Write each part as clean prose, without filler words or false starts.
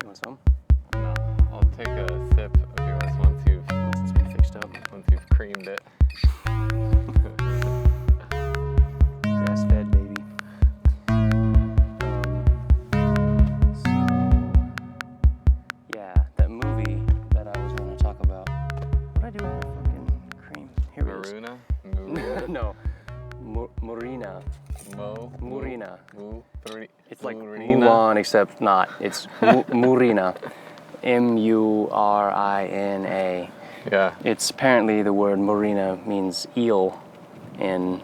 You want some? No, I'll take a sip of yours once It's been fixed up. you've creamed it. Grass-fed, baby. So, yeah, that movie that I was going to talk about. What did I do with my fucking cream? Here it is. Murina? No, Murina. Murina. It's like Mulan, except not. It's Murina. Murina. Yeah. It's apparently the word Murina means eel in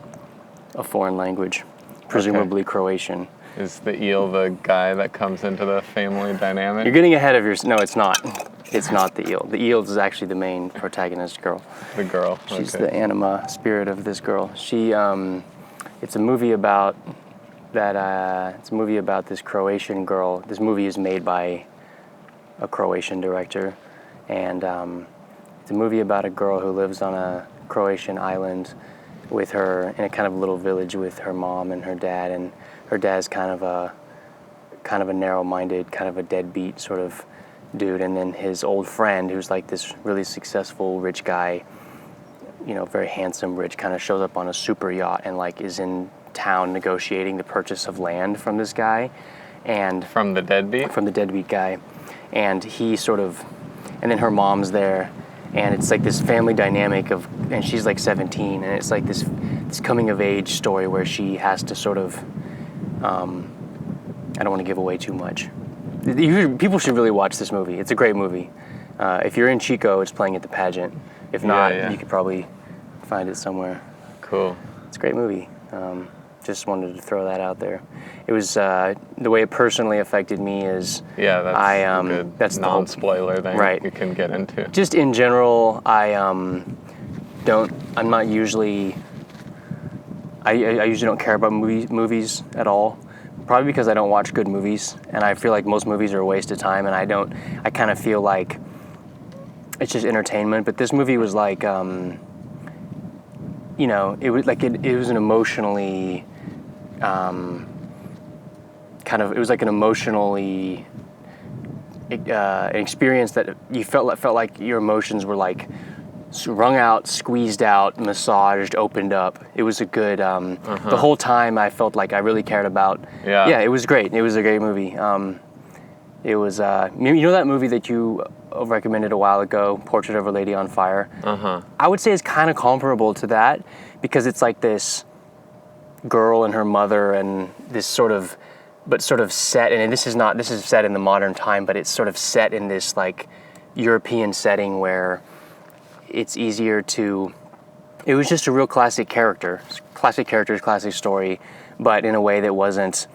a foreign language, presumably Croatian. Is the eel the guy that comes into the family dynamic? You're getting ahead of your... No, it's not. It's not the eel. The eel is actually the main protagonist girl. The girl. She's the anima spirit of this girl. She, it's a movie about that. It's a movie about this Croatian girl. This movie is made by a Croatian director, and it's a movie about a girl who lives on a Croatian island with her in a kind of little village with her mom and her dad, and her dad's kind of a narrow-minded, kind of a deadbeat sort of dude, and then his old friend, who's like this really successful rich guy, you know, very handsome, rich, kind of shows up on a super yacht and like is in town negotiating the purchase of land from this guy, and From the deadbeat guy, and he sort of, and then her mom's there, and it's like this family dynamic of, and she's like 17, and it's like this coming of age story where she has to sort of, I don't want to give away too much. People should really watch this movie. It's a great movie. If you're in Chico, it's playing at the pageant. If not, you could probably find it somewhere. Cool. It's a great movie. Just wanted to throw that out there. It was the way it personally affected me is That's a good non-spoiler thing you can get into. Just in general, I'm not usually. I usually don't care about movies at all. Probably because I don't watch good movies, and I feel like most movies are a waste of time, and I kind of feel like it's just entertainment. But this movie was like, it was like it was an emotionally, it was like an emotionally an experience that you felt like your emotions were like wrung out, squeezed out, massaged, opened up. It was a good, the whole time I felt like I really cared about. Yeah, it was great. It was a great movie. It was, you know that movie that you recommended a while ago, Portrait of a Lady on Fire? I would say it's kind of comparable to that, because it's like this girl and her mother and this sort of set, and this is set in the modern time, but it's sort of set in this like European setting where it's easier to, it was just a real classic characters, classic story, but in a way that wasn't,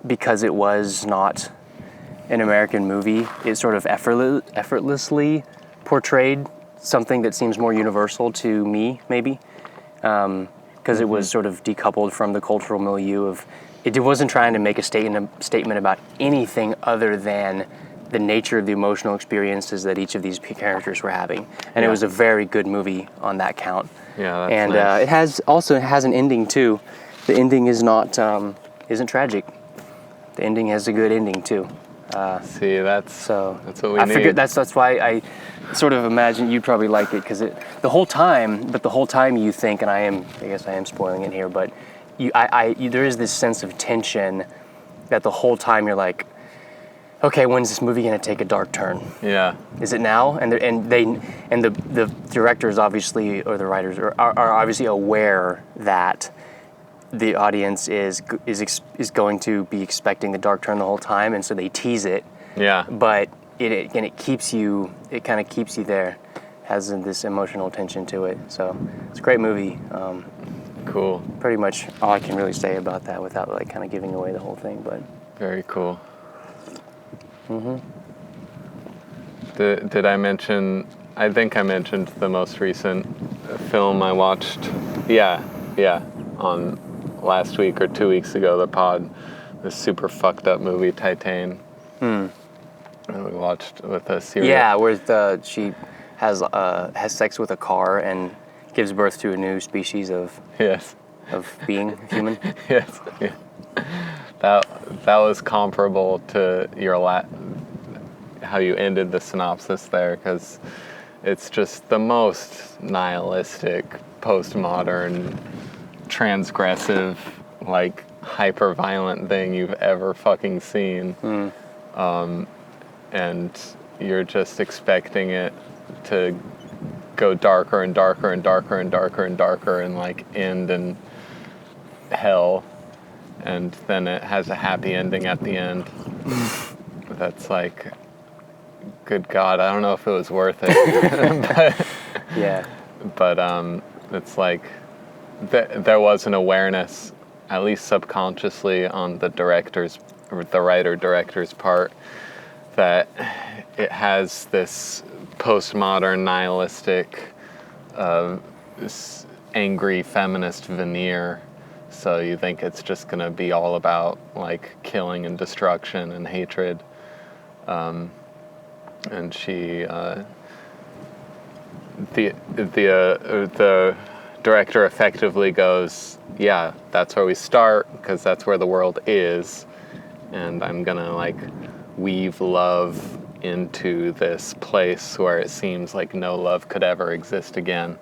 because it was not an American movie, it sort of effortlessly portrayed something that seems more universal to me, maybe, because it was sort of decoupled from the cultural milieu of, it wasn't trying to make a statement about anything other than the nature of the emotional experiences that each of these characters were having, and it was a very good movie on that count. Yeah, that's and nice. It has an ending too. The ending is not isn't tragic. The ending has a good ending too. See, that's what we need. I figured that's why I sort of imagine you'd probably like it, because the whole time you think, and I guess I am spoiling it here, but there is this sense of tension that the whole time you're like, okay, when's this movie going to take a dark turn? Yeah. Is it now? And the directors obviously, or the writers are obviously aware that the audience is going to be expecting the dark turn the whole time, and so they tease it. Yeah. But it kind of keeps you there, has this emotional tension to it. So it's a great movie. Cool. Pretty much all I can really say about that without like kind of giving away the whole thing, but. Very cool. Did I mention? I think I mentioned the most recent film I watched. Yeah, on last week or 2 weeks ago, the pod. This super fucked up movie, Titan. And we watched with a series. Yeah, where she has sex with a car and gives birth to a new species of being human. Yes. Yeah. That was comparable to how you ended the synopsis there, because it's just the most nihilistic, postmodern, transgressive, like hyper-violent thing you've ever fucking seen. And you're just expecting it to go darker and darker and darker and darker and darker and like end in hell, and then it has a happy ending at the end. That's like, good God, I don't know if it was worth it. but, Yeah. But it's like there was an awareness, at least subconsciously, on the director's, or the writer-director's part, that it has this postmodern, nihilistic, angry feminist veneer. So you think it's just going to be all about like killing and destruction and hatred. And she, the director effectively goes, yeah, that's where we start, because that's where the world is, and I'm gonna like weave love into this place where it seems like no love could ever exist again.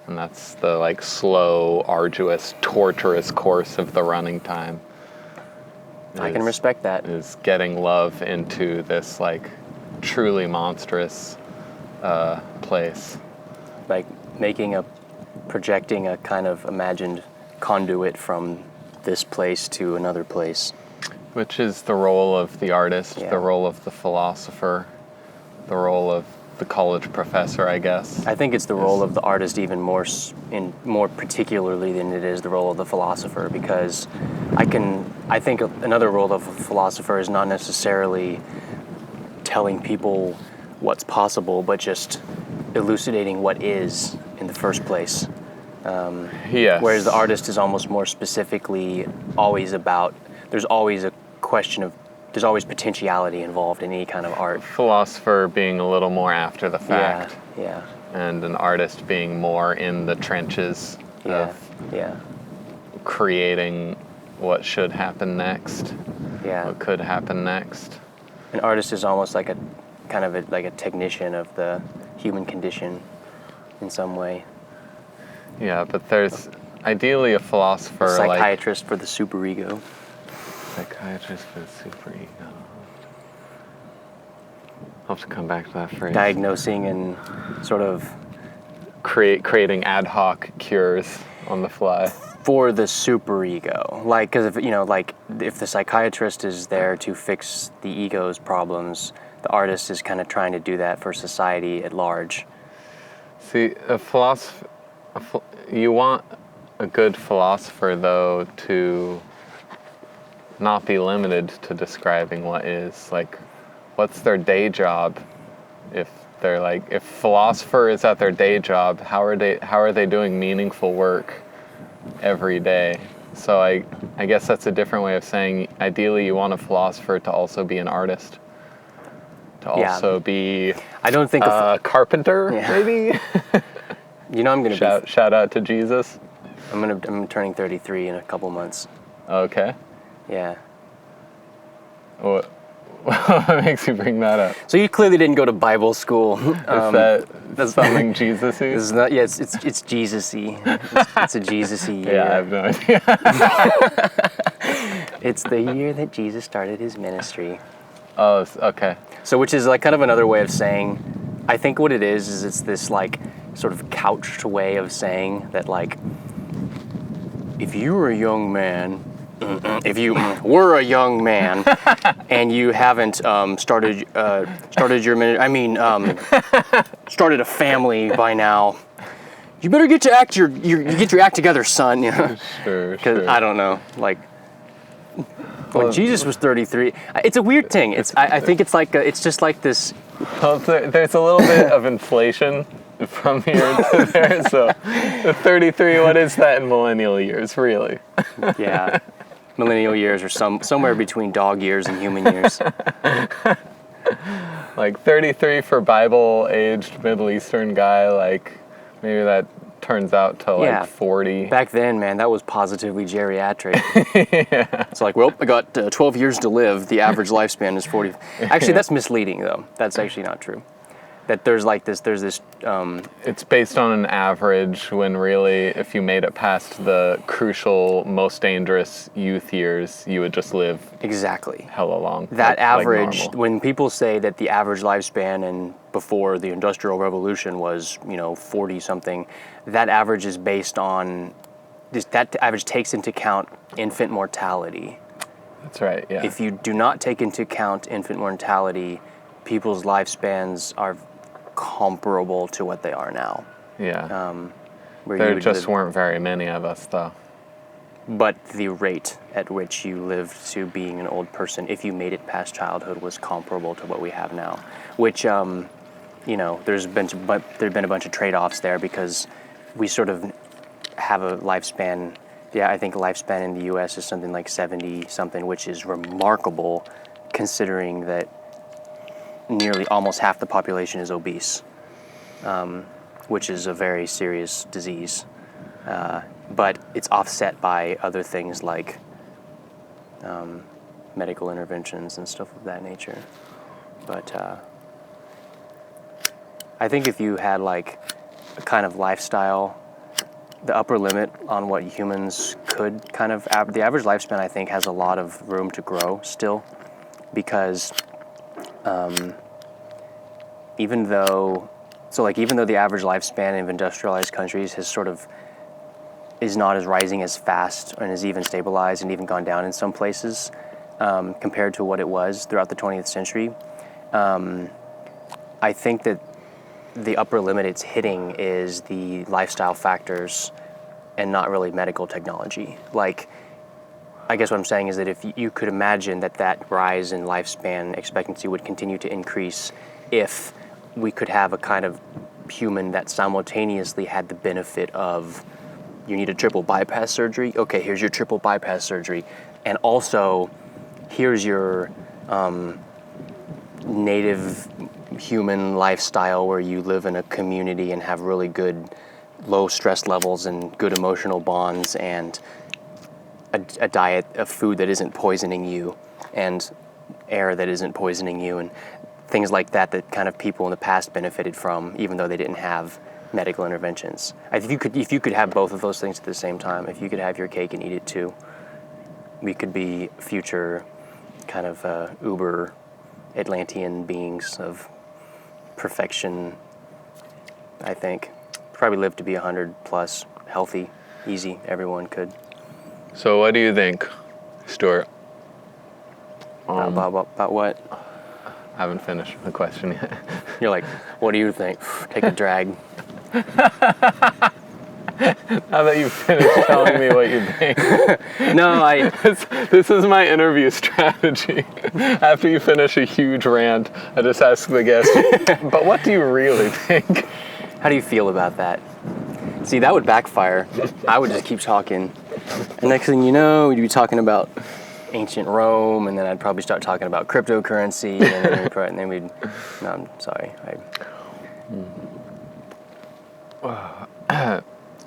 And that's the like slow, arduous, torturous course of the running time. I can respect that. Is getting love into this like truly monstrous place. Like projecting a kind of imagined conduit from this place to another place. Which is the role of the artist, Yeah. the role of the philosopher, the role of the college professor, I guess. I think it's the role of the artist even more particularly than it is the role of the philosopher, because I think another role of a philosopher is not necessarily telling people what's possible, but just elucidating what is in the first place. Yes. Whereas the artist is almost more specifically always about, there's always potentiality involved in any kind of art. Philosopher being a little more after the fact. Yeah. And an artist being more in the trenches of creating what should happen next. Yeah. What could happen next. An artist is almost like a technician of the human condition in some way. Yeah, but there's ideally a philosopher, A psychiatrist for the superego. Psychiatrist for the superego. I'll have to come back to that phrase. Diagnosing and sort of creating ad hoc cures on the fly. For the superego. Like, because if the psychiatrist is there to fix the ego's problems, the artist is kind of trying to do that for society at large. See, you want a good philosopher, though, to not be limited to describing what is. Like, what's their day job? If philosopher is at their day job, how are they doing meaningful work every day? So I guess that's a different way of saying, ideally you want a philosopher to also be an artist. To also be I don't think a carpenter, maybe? I'm going to shout out to Jesus. I'm turning 33 in a couple months. Okay. Yeah. What makes you bring that up? So you clearly didn't go to Bible school. That's something Jesus-y? This is not. Yeah, it's Jesus-y. It's a Jesus-y year. Yeah, I have no idea. It's the year that Jesus started his ministry. Oh, okay. So, which is like kind of another way of saying, I think what it is it's this like sort of couched way of saying that, like, if you were a young man, and you haven't started a family by now, you better get your act together, son. You know? Sure. Because I don't know, like. When Jesus was 33, it's a weird thing. I think it's like it's just like this. Well, there's a little bit of inflation from here to there. So, the 33, what is that in millennial years, really? Yeah, millennial years are somewhere between dog years and human years. Like 33 for Bible-aged Middle Eastern guy, like maybe that turns out to Yeah. like 40. Back then, man, that was positively geriatric. It's like, well, I got 12 years to live. The average lifespan is 40. Actually, that's misleading, though. That's actually not true. That there's this. It's based on an average when really, if you made it past the crucial, most dangerous youth years, you would just live Exactly. hella long. That like average, normal. when people say that the average lifespan and before the Industrial Revolution was, 40 something, that average is based on, that average takes into account infant mortality. That's right, yeah. If you do not take into account infant mortality, people's lifespans are comparable to what they are now. Yeah. Where There you just weren't very many of us, though. But the rate at which you lived to being an old person, if you made it past childhood, was comparable to what we have now. Which, there's been a bunch of trade-offs there because we sort of have a lifespan. Yeah, I think lifespan in the U.S. is something like 70-something, which is remarkable considering that nearly almost half the population is obese, which is a very serious disease. But it's offset by other things like medical interventions and stuff of that nature. But I think if you had like a kind of lifestyle, the upper limit on what humans could kind of, the average lifespan I think has a lot of room to grow still, because even though the average lifespan of industrialized countries is not as rising as fast and is even stabilized and even gone down in some places compared to what it was throughout the 20th century, I think that the upper limit it's hitting is the lifestyle factors and not really medical technology. Like, I guess what I'm saying is that if you could imagine that rise in lifespan expectancy would continue to increase if we could have a kind of human that simultaneously had the benefit of, you need a triple bypass surgery? Okay, here's your triple bypass surgery. And also, here's your native human lifestyle where you live in a community and have really good low stress levels and good emotional bonds and a diet of food that isn't poisoning you and air that isn't poisoning you and things like that kind of people in the past benefited from, even though they didn't have medical interventions. If you could have both of those things at the same time, if you could have your cake and eat it too, we could be future kind of uber Atlantean beings of perfection, I think. Probably live to be 100 plus, healthy, easy, everyone could. So what do you think, Stuart? About what? I haven't finished the question yet. You're like, what do you think? Take a drag. Now that you've finished telling me what you think. No, This is my interview strategy. After you finish a huge rant, I just ask the guest, but what do you really think? How do you feel about that? See, that would backfire. I would just keep talking. And next thing you know, we'd be talking about ancient Rome, and then I'd probably start talking about cryptocurrency, and then we'd... No, I'm sorry.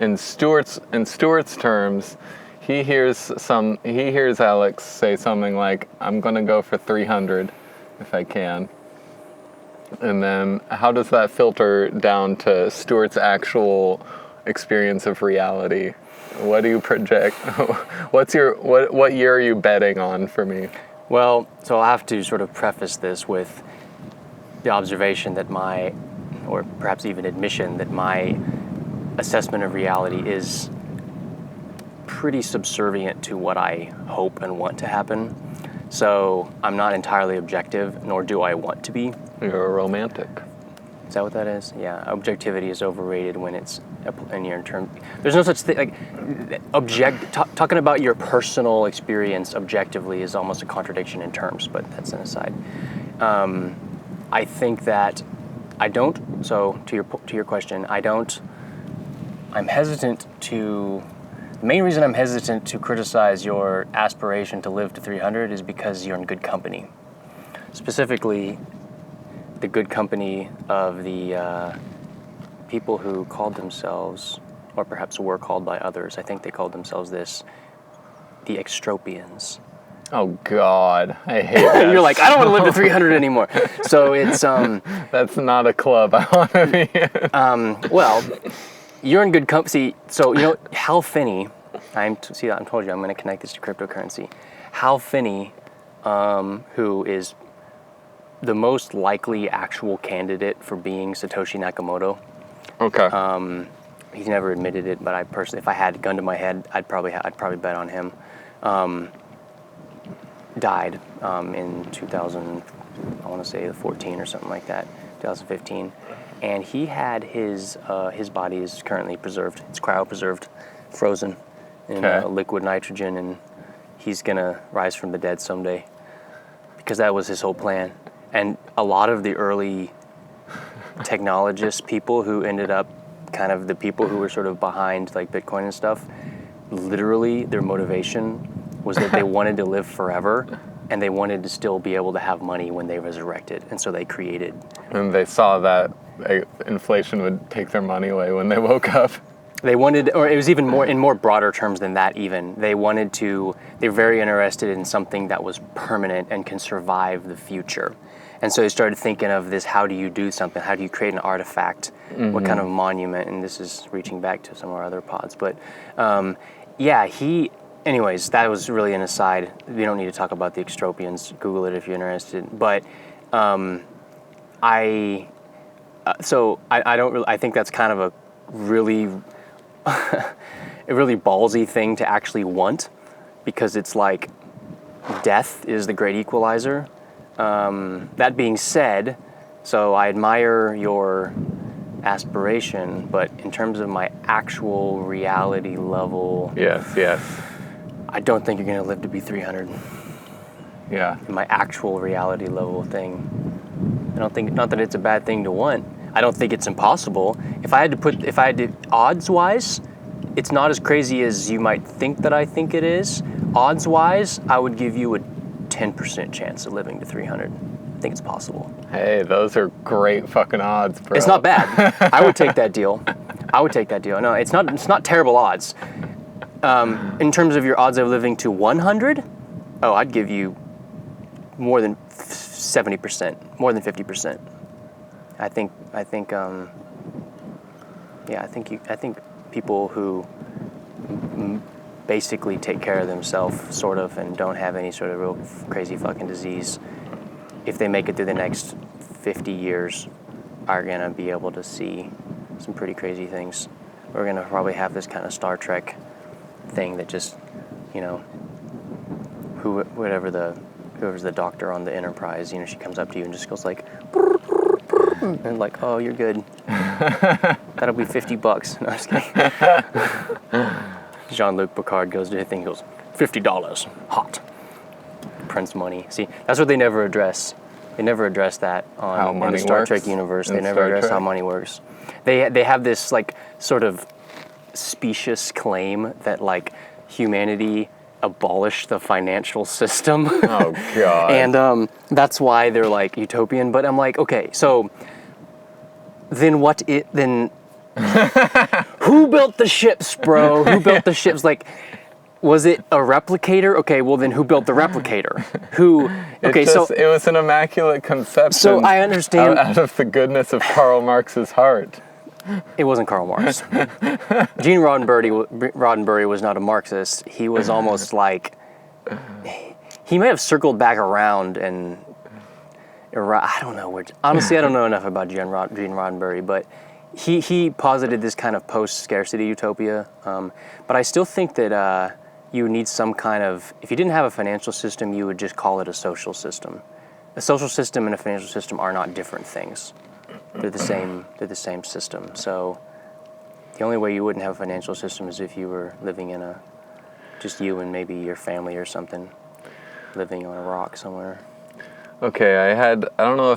In Stuart's terms, he hears Alex say something like, "I'm gonna go for 300 if I can." And then how does that filter down to Stuart's actual experience of reality? What do you project? What year are you betting on for me? Well, so I'll have to sort of preface this with the observation that or perhaps even admission that my assessment of reality is pretty subservient to what I hope and want to happen. So I'm not entirely objective, nor do I want to be. You're a romantic. Is that what that is? Yeah, objectivity is overrated when it's in your term. There's no such thing, talking about your personal experience objectively is almost a contradiction in terms, but that's an aside. I think that I don't, so to your question, I'm hesitant to, the main reason I'm hesitant to criticize your aspiration to live to 300 is because you're in good company. Specifically, the good company of the people who called themselves or perhaps were called by others. I think they called themselves the Extropians. Oh God, I hate that. You're like, I don't want to live to 300 anymore. So it's That's not a club I want to be in. well, you're in good company. So Hal Finney. I told you I'm going to connect this to cryptocurrency. Hal Finney, who is the most likely actual candidate for being Satoshi Nakamoto. Okay. He's never admitted it, but I personally, if I had a gun to my head, I'd probably bet on him. Died in 2000, I want to say 14 or something like that, 2015, and he had his body is currently preserved. It's cryopreserved, frozen in liquid nitrogen, and he's gonna rise from the dead someday because that was his whole plan. And a lot of the early technologists, people who ended up kind of the people who were sort of behind like Bitcoin and stuff, literally their motivation was that they wanted to live forever and they wanted to still be able to have money when they resurrected. And so they created. And they saw that inflation would take their money away when they woke up. They wanted, or it was even more in more broader terms than that even. They're very interested in something that was permanent and can survive the future. And so they started thinking of this, how do you do something? How do you create an artifact? Mm-hmm. What kind of monument? And this is reaching back to some of our other pods. But anyways, that was really an aside. We don't need to talk about the Extropians. Google it if you're interested. But I think that's kind of a really, a really ballsy thing to actually want, because it's like death is the great equalizer. That being said, so I admire your aspiration, but in terms of my actual reality level, yes, I don't think you're going to live to be 300. Yeah. In my actual reality level thing, I don't think, not that it's a bad thing to want. I don't think it's impossible. If I had to odds wise, it's not as crazy as you might think that I think it is. Odds wise, I would give you a 10% chance of living to 300. I think it's possible. Hey, those are great fucking odds, bro. It's not bad. I would take that deal. No, it's not terrible odds. In terms of your odds of living to 100, I'd give you more than 70%, more than 50%. I think people who basically take care of themselves, sort of, and don't have any sort of real crazy fucking disease, if they make it through the next 50 years, are gonna be able to see some pretty crazy things. We're gonna probably have this kind of Star Trek thing that just, whoever's the doctor on the Enterprise, she comes up to you and just goes like, and like, oh, you're good. That'll be $50. No, I'm just kidding. Jean-Luc Picard goes to his thing, he goes, $50, hot. Prints money. See, that's what they never address. They never address that in the Star Trek universe. They never address how money works. They have this like sort of specious claim that like humanity abolished the financial system. Oh God. And that's why they're like utopian. But I'm like, okay, so then who built the ships, bro? Who built the ships? Like, was it a replicator? Okay, well then who built the replicator? It was an immaculate conception. So I understand. Out of the goodness of Karl Marx's heart. It wasn't Karl Marx. Gene Roddenberry was not a Marxist. He was almost like, he may have circled back around and, I don't know. Honestly, I don't know enough about Gene Roddenberry, but he posited this kind of post-scarcity utopia. But I still think that you need some kind of, if you didn't have a financial system, you would just call it a social system. A social system and a financial system are not different things. They're the same system. So the only way you wouldn't have a financial system is if you were living in just you and maybe your family or something, living on a rock somewhere. Okay, I don't know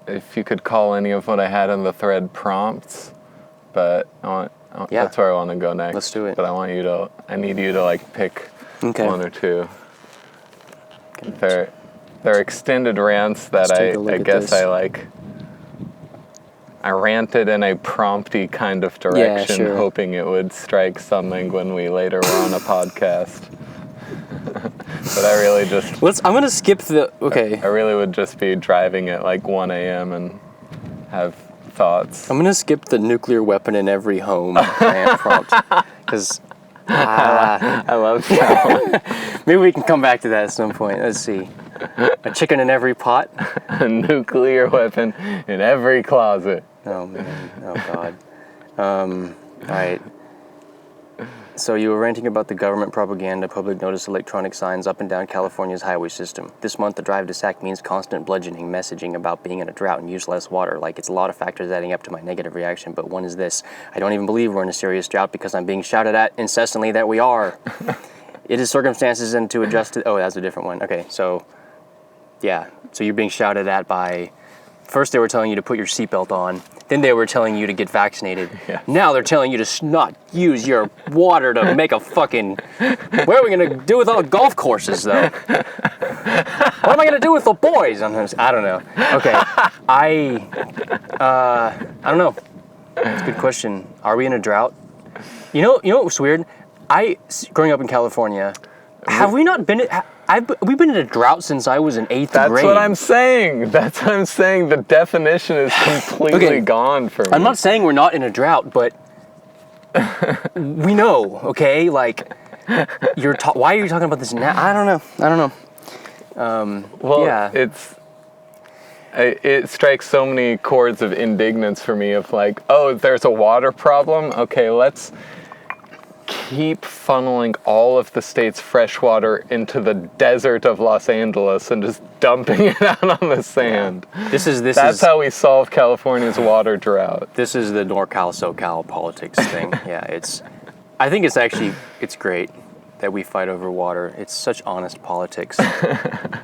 if you could call any of what I had in the thread prompts, but that's where I want to go next. Let's do it. But I need you to like pick one or two. They're extended rants that I guess I like. I ranted in a prompty kind of direction, sure. hoping it would strike something when we later were on a podcast. But I really just... I'm going to skip the... Okay. I really would just be driving at like 1 a.m. and have thoughts. I'm going to skip the nuclear weapon in every home rant prompt. Because... I love that one. Maybe we can come back to that at some point. Let's see. A chicken in every pot? A nuclear weapon in every closet. Oh, man. Oh, God. All right. So you were ranting about the government propaganda, public notice electronic signs up and down California's highway system. This month, the drive to Sac means constant bludgeoning messaging about being in a drought and use less water. Like, it's a lot of factors adding up to my negative reaction, but one is this. I don't even believe we're in a serious drought because I'm being shouted at incessantly that we are. It is circumstances and to adjust to... Oh, that's a different one. Okay, so... Yeah, so you're being shouted at by... First, they were telling you to put your seatbelt on. Then they were telling you to get vaccinated. Yeah. Now they're telling you to not use your water to make a fucking... What are we going to do with all the golf courses, though? What am I going to do with the boys? I don't know. Okay. I don't know. That's a good question. Are we in a drought? You know what's weird? Growing up in California, have we not been... We've been in a drought since I was in 8th grade. That's what I'm saying. That's what I'm saying. The definition is completely gone for me. I'm not saying we're not in a drought, but we know, okay? Like, why are you talking about this now? I don't know. Well, yeah. It strikes so many chords of indignance for me of like, oh, there's a water problem? Okay, let's keep funneling all of the state's fresh water into the desert of Los Angeles and just dumping it out on the sand. Yeah. That's how we solve California's water drought. This is the NorCal, SoCal politics thing. Yeah, I think it's great that we fight over water. It's such honest politics.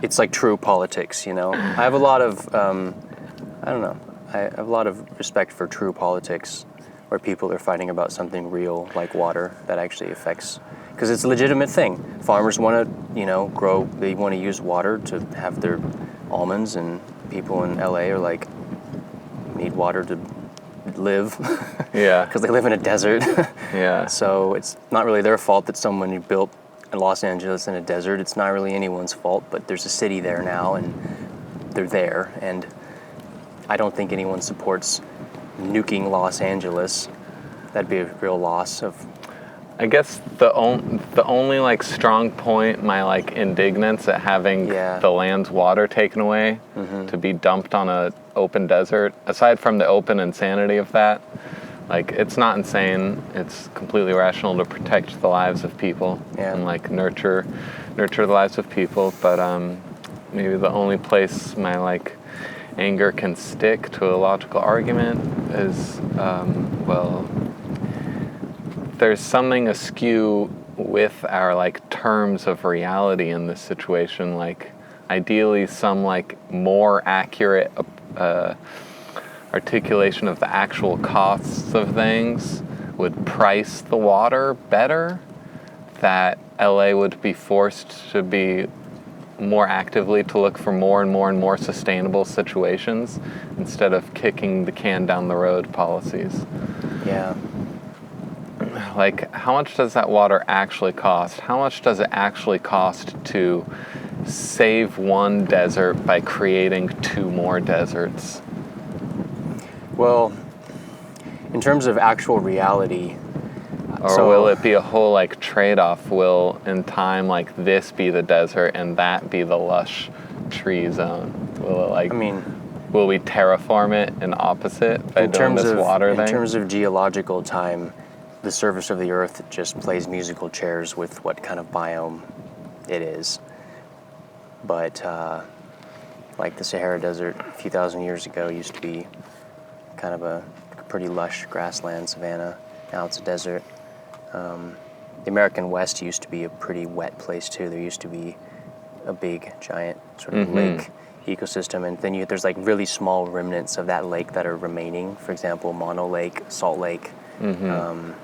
It's like true politics, you know? I have a lot of, I have a lot of respect for true politics, where people are fighting about something real like water that actually affects, because it's a legitimate thing. Farmers want to, grow, they want to use water to have their almonds, and people in LA are like, need water to live. Yeah. Because they live in a desert. Yeah. So it's not really their fault that someone who built in Los Angeles in a desert. It's not really anyone's fault, but there's a city there now, and they're there, and I don't think anyone supports nuking Los Angeles. That'd be a real loss of... I guess the only like strong point, my like indignance at having the land's water taken away to be dumped on a open desert, aside from the open insanity of that, like it's not insane. It's completely rational to protect the lives of people and like nurture the lives of people. But maybe the only place my like anger can stick to a logical argument is, there's something askew with our like terms of reality in this situation. Like ideally some like more accurate articulation of the actual costs of things would price the water better, that LA would be forced to be more actively to look for more and more and more sustainable situations instead of kicking the can down the road policies. Yeah. Like, how much does that water actually cost? How much does it actually cost to save one desert by creating 2 more deserts? Well, in terms of actual reality... Or will it be a whole like trade-off? Will in time like this be the desert and that be the lush tree zone? Will it like... will we terraform it in opposite by doing this water thing? In terms of geological time, the surface of the Earth just plays musical chairs with what kind of biome it is. But like the Sahara Desert a few thousand years ago used to be kind of a pretty lush grassland savanna. Now it's a desert. The American West used to be a pretty wet place too. There used to be a big, giant sort of lake ecosystem, and then there's like really small remnants of that lake that are remaining. For example, Mono Lake, Salt Lake, some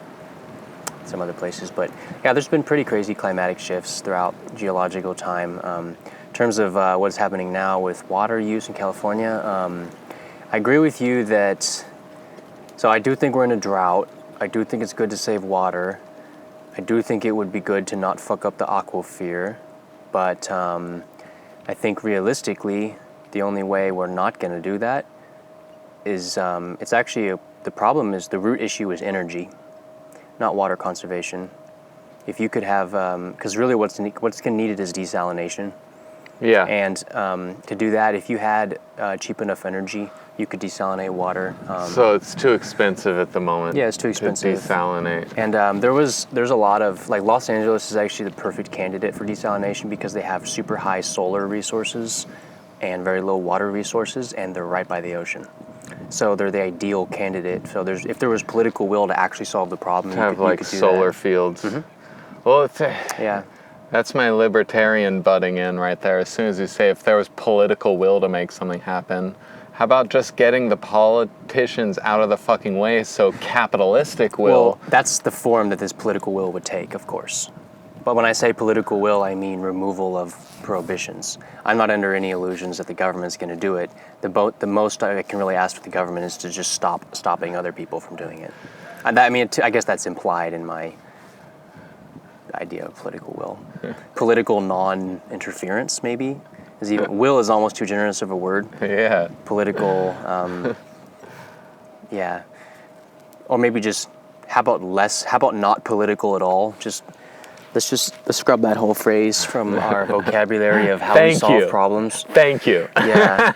other places. But yeah, there's been pretty crazy climatic shifts throughout geological time. In terms of what's happening now with water use in California, I agree with you that So I do think we're in a drought. I do think it's good to save water. I do think it would be good to not fuck up the aquifer. But I think realistically, the only way we're not going to do that is it's actually the problem is the root issue is energy, not water conservation. If you could have, because really what's needed is desalination. Yeah. And to do that, if you had cheap enough energy, you could desalinate water. So it's too expensive at the moment. Yeah, it's too expensive. To desalinate. And there's a lot of, like, Los Angeles is actually the perfect candidate for desalination because they have super high solar resources and very low water resources, and they're right by the ocean. So they're the ideal candidate. So if there was political will to actually solve the problem, To have like solar fields. Mm-hmm. Well, yeah. That's my libertarian butting in right there. As soon as you say if there was political will to make something happen, how about just getting the politicians out of the fucking way so capitalistic will... Well, that's the form that this political will would take, of course. But when I say political will, I mean removal of prohibitions. I'm not under any illusions that the government's going to do it. The most I can really ask for the government is to just stopping other people from doing it. I guess that's implied in my idea of political will. Yeah. Political non-interference, maybe. Will is almost too generous of a word. Yeah. Political, yeah. Or maybe just, how about not political at all? Let's scrub that whole phrase from our vocabulary of how we solve problems. Thank you. Yeah.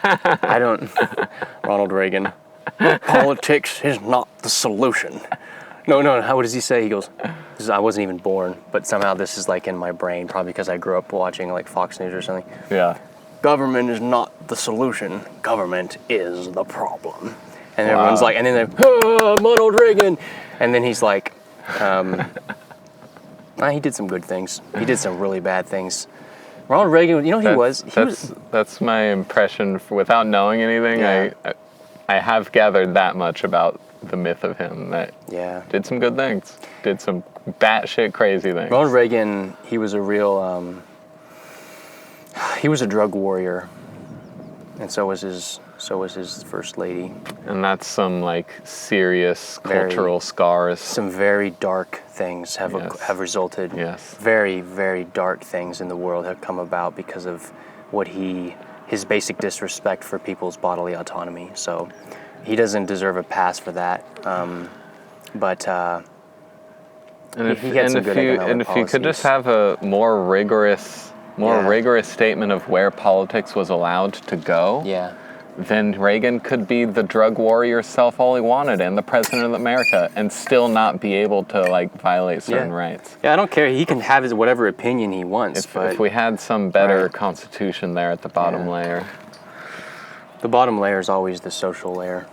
Ronald Reagan. Politics is not the solution. No, what does he say? He goes, I wasn't even born, but somehow this is like in my brain, probably because I grew up watching like Fox News or something. Yeah. Government is not the solution. Government is the problem. And everyone's like, and then they're, Ronald Reagan. And then he's like, he did some good things. He did some really bad things. Ronald Reagan, That's my impression without knowing anything. Yeah. I have gathered that much about the myth of him that did some good things, did some batshit crazy things. Ronald Reagan, he was a real, he was a drug warrior, and so was his first lady. And that's some like serious cultural scars. Some very dark things have resulted. Yes. Very, very dark things in the world have come about because of his basic disrespect for people's bodily autonomy. So he doesn't deserve a pass for that. He had some good economic policies. And if you could just have a more rigorous statement of where politics was allowed to go, then Reagan could be the drug warrior self all he wanted and the president of America and still not be able to like violate certain rights. Yeah, I don't care. He can have whatever opinion he wants. If we had some better constitution there at the bottom layer. The bottom layer is always the social layer.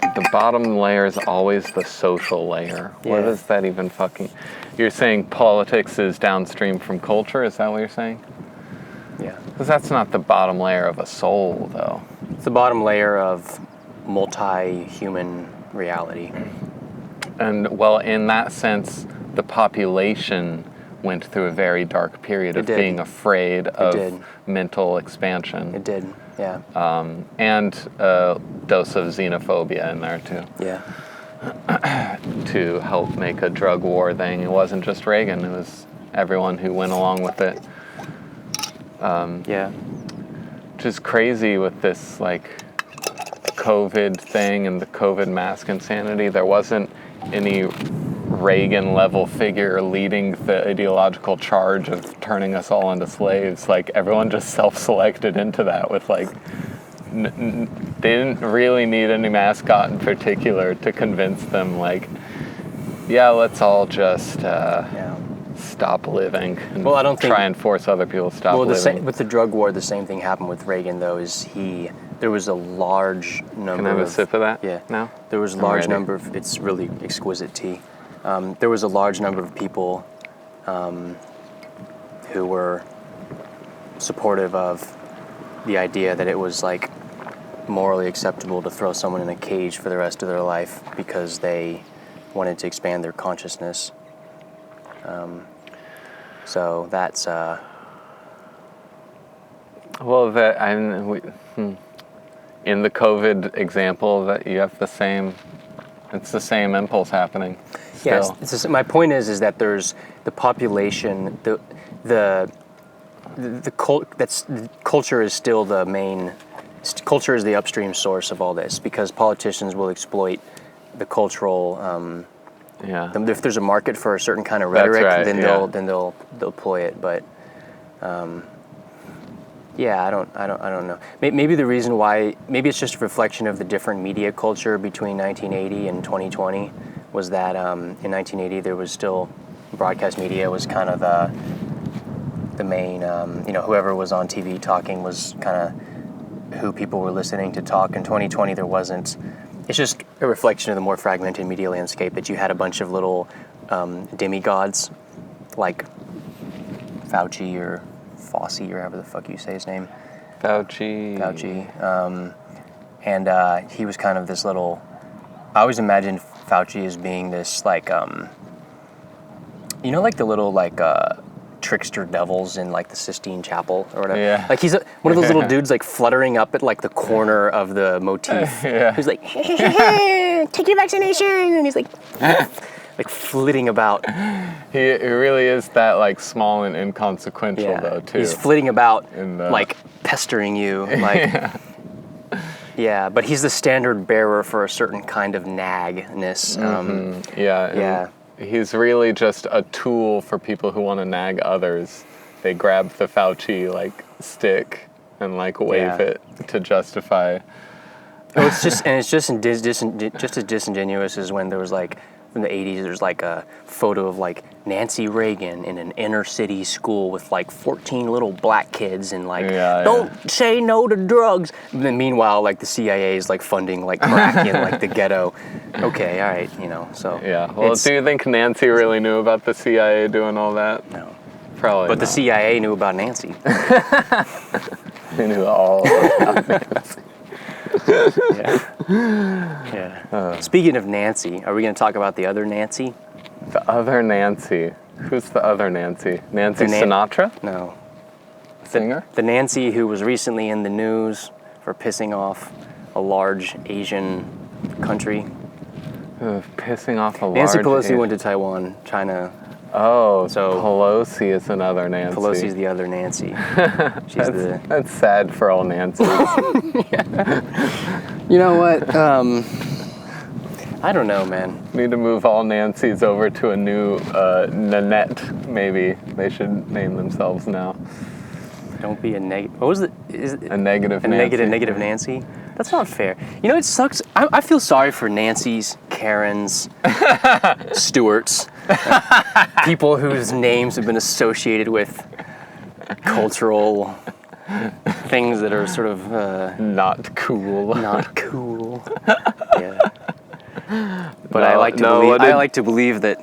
The bottom layer is always the social layer. Yeah. What is that even fucking... You're saying politics is downstream from culture? Is that what you're saying? Yeah. Because that's not the bottom layer of a soul, though. It's the bottom layer of multi-human reality. And, well, in that sense, the population went through a very dark period of being afraid of mental expansion. It did, yeah. And a dose of xenophobia in there, too. Yeah. To help make a drug war thing. It wasn't just Reagan, it was everyone who went along with it. Which is crazy with this, like, COVID thing and the COVID mask insanity. There wasn't any Reagan-level figure leading the ideological charge of turning us all into slaves. Like, everyone just self-selected into that with, like, they didn't really need any mascot in particular to convince them, like, let's all just stop living and try and force other people to stop living. With the drug war, the same thing happened with Reagan, though, there was a large number Can I have a sip of that? Yeah. Now? There was a large number of, it's really exquisite tea. There was a large number of people who were supportive of the idea that it was, like, morally acceptable to throw someone in a cage for the rest of their life because they wanted to expand their consciousness. So that's in the COVID example that you have the same It's the same impulse happening. Yes. Still. It's just, my point is that there's the population, culture is still the main. Culture is the upstream source of all this because politicians will exploit the cultural. If there's a market for a certain kind of rhetoric, then they'll deploy it. But I don't know. Maybe the reason why, maybe it's just a reflection of the different media culture between 1980 and 2020 was that in 1980 there was still broadcast media was kind of the main. Whoever was on TV talking was kind of who people were listening to talk. In 2020 there wasn't. It's just a reflection of the more fragmented media landscape that you had a bunch of little demigods like Fauci or Fossey or however the fuck you say his name. Fauci. And he was kind of this little. I always imagined Fauci as being this like, like the little like trickster devils in like the Sistine Chapel or whatever. Yeah. Like he's one of those little dudes like fluttering up at like the corner of the motif. Yeah. He's like, take your vaccination, and he's like flitting about. He really is that like small and inconsequential though too. He's flitting about like pestering you like. Yeah, but he's the standard bearer for a certain kind of nagness. He's really just a tool for people who want to nag others. They grab the Fauci like stick and like wave it to justify. Oh, it's just just as disingenuous as when there was like from the 80s. There's like a photo of like Nancy Reagan in an inner city school with like 14 little black kids and like don't say no to drugs. And then meanwhile, like the CIA is like funding like crack in like the ghetto. Okay, all right, so Well, do you think Nancy really knew about the CIA doing all that? No, probably. But not. the CIA knew about Nancy. They knew all about Nancy. Speaking of Nancy, are we going to talk about the other Nancy? The other Nancy? Who's the other Nancy? Nancy Sinatra? No. Singer? The Nancy who was recently in the news for pissing off a large Asian country. Pissing off a Nancy large Pelosi Asian... went to Taiwan, China. Oh, so Pelosi is another Nancy. Pelosi's the other Nancy. That's sad for all Nancy. You know what? I don't know, man. Need to move all Nancys over to a new Nanette, maybe. They should name themselves now. Don't be a negative. What was it? A negative Nancy. Negative Nancy? That's not fair. It sucks. I feel sorry for Nancys, Karens, Stuarts, people whose names have been associated with cultural things that are sort of not cool. Not cool. Yeah. But I like to believe that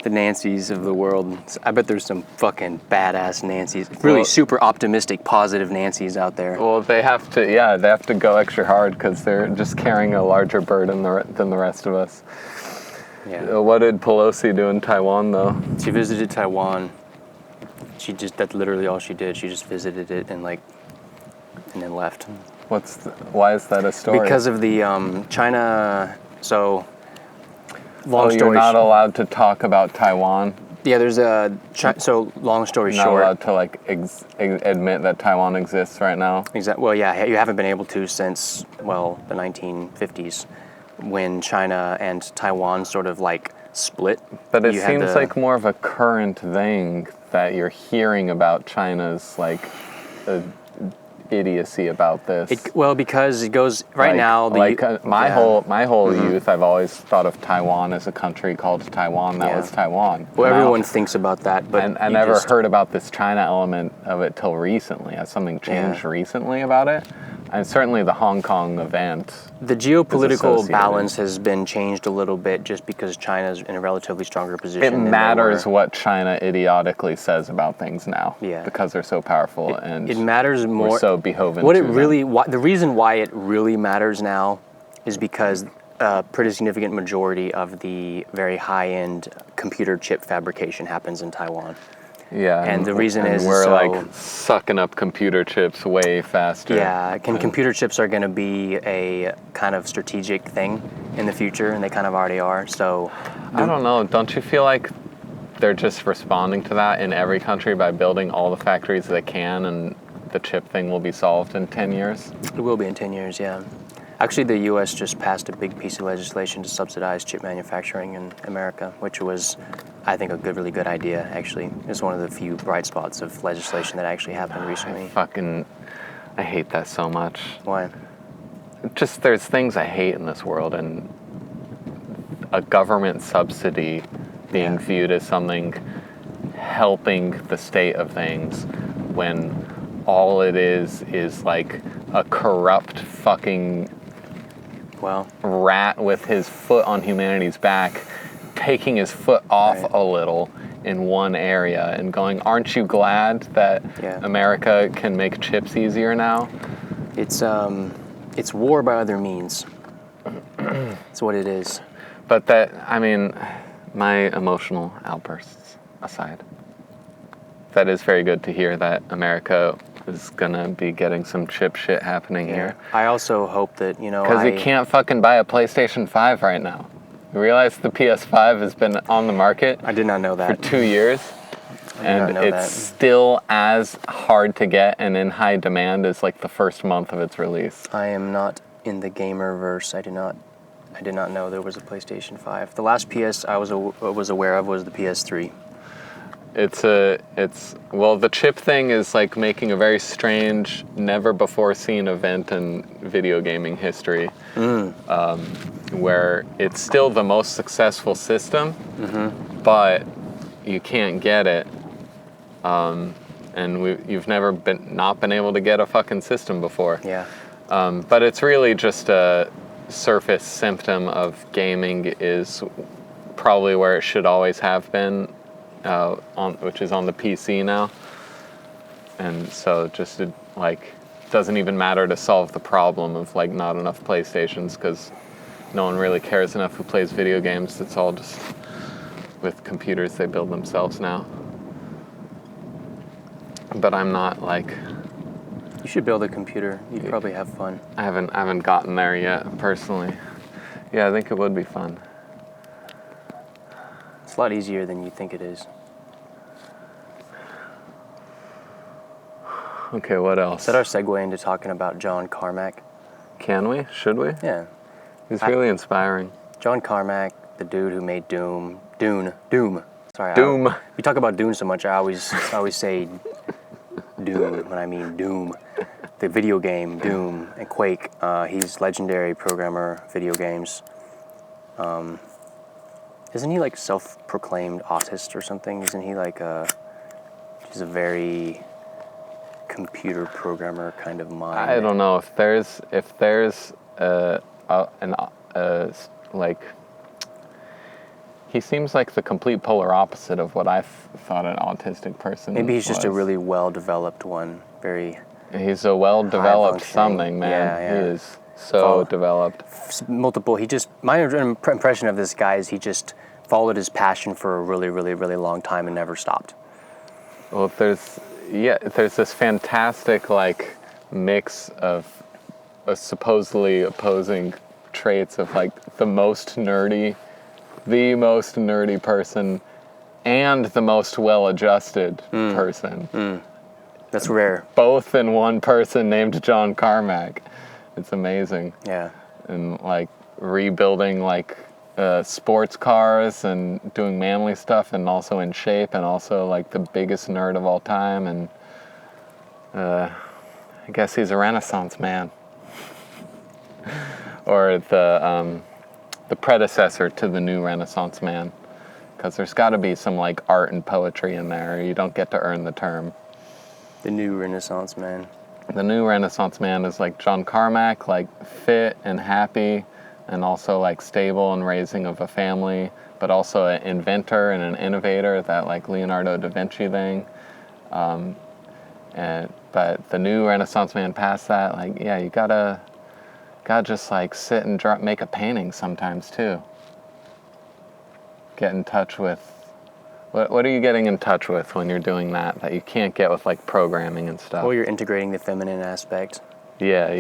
the Nancys of the world. I bet there's some fucking badass Nancys. Really super optimistic, positive Nancys out there. Well, they have to go extra hard because they're just carrying a larger burden than the rest of us. Yeah. What did Pelosi do in Taiwan, though? She visited Taiwan. That's literally all she did. She just visited it and then left. Why is that a story? Because of the China. So. Long story you're not allowed to talk about Taiwan? Yeah, there's so long story not short. Not allowed to admit that Taiwan exists right now? Exactly. Well, yeah, you haven't been able to since, the 1950s when China and Taiwan sort of split. But it seems like more of a current thing that you're hearing about China's idiocy about this. Because it goes right now. My whole youth, I've always thought of Taiwan as a country called Taiwan. That was Taiwan. Well, everyone thinks about that, but I never heard about this China element of it till recently. Has something changed recently about it? And certainly the Hong Kong event. The geopolitical balance has been changed a little bit just because China's in a relatively stronger position. It matters what China idiotically says about things now. Yeah. Because they're so powerful and it matters more. We're so beholden to them. The reason why it really matters now is because a pretty significant majority of the very high-end computer chip fabrication happens in Taiwan. Yeah, And the reason is we're so, like sucking up computer chips way faster. Yeah, computer chips are going to be a kind of strategic thing in the future, and they kind of already are. So I don't know. Don't you feel like they're just responding to that in every country by building all the factories they can, and the chip thing will be solved in 10 years? It will be in 10 years, yeah. Actually, the U.S. just passed a big piece of legislation to subsidize chip manufacturing in America, which was, I think, a really good idea, actually. It's one of the few bright spots of legislation that actually happened recently. I hate that so much. Why? Just there's things I hate in this world, and a government subsidy being viewed as something helping the state of things when all it is like a corrupt fucking rat with his foot on humanity's back, taking his foot off a little in one area and going, aren't you glad that America can make chips easier now? It's war by other means. That's what it is. But my emotional outbursts aside, that is very good to hear that America is gonna be getting some chip shit happening here. I also hope that, because you can't fucking buy a PlayStation 5 right now. You realize the PS5 has been on the market? I did not know that. For 2 years. And it's still as hard to get and in high demand as like the first month of its release. I am not in the gamer-verse. I did not know there was a PlayStation 5. The last PS I was aware of was the PS3. The chip thing is like making a very strange, never before seen event in video gaming history, where it's still the most successful system, but you can't get it, and you've never not been able to get a fucking system before. Yeah. But it's really just a surface symptom of gaming is probably where it should always have been. Which is on the PC now, and so just doesn't even matter to solve the problem of like not enough PlayStations, because no one really cares enough who plays video games. It's all just with computers they build themselves now. But I'm not like. You should build a computer. You'd probably have fun. I haven't gotten there yet personally. Yeah, I think it would be fun. It's a lot easier than you think it is. Okay, what else? Is that our segue into talking about John Carmack? Can we? Should we? Yeah. He's really inspiring. John Carmack, the dude who made Dune. Sorry. Doom. You talk about Dune so much, I always say Dune when I mean Doom. The video game, Doom, and Quake. He's legendary programmer, video games. Isn't he like self-proclaimed autist or something? Isn't he like he's a very computer programmer kind of mind? I don't know if there's he seems like the complete polar opposite of what I thought an autistic person. Maybe he's just a really well-developed one. He's a well-developed something, man. Yeah. He is so developed. My impression of this guy is he just followed his passion for a really, really, really long time and never stopped. Well, there's this fantastic like mix of supposedly opposing traits of like the most nerdy person and the most well-adjusted person. That's rare. Both in one person named John Carmack. It's amazing. Yeah. And like rebuilding like sports cars and doing manly stuff and also in shape and also like the biggest nerd of all time, and I guess he's a Renaissance man. Or the predecessor to the new Renaissance man, because there's got to be some like art and poetry in there, or you don't get to earn the term. The new Renaissance man. The new Renaissance man is like John Carmack, like fit and happy, and also like stable and raising of a family, but also an inventor and an innovator, that like Leonardo da Vinci thing. But the new Renaissance man past that, like, yeah, you gotta just like sit and make a painting sometimes too. Get in touch with What are you getting in touch with when you're doing that you can't get with like programming and stuff? Well, you're integrating the feminine aspect. Yeah.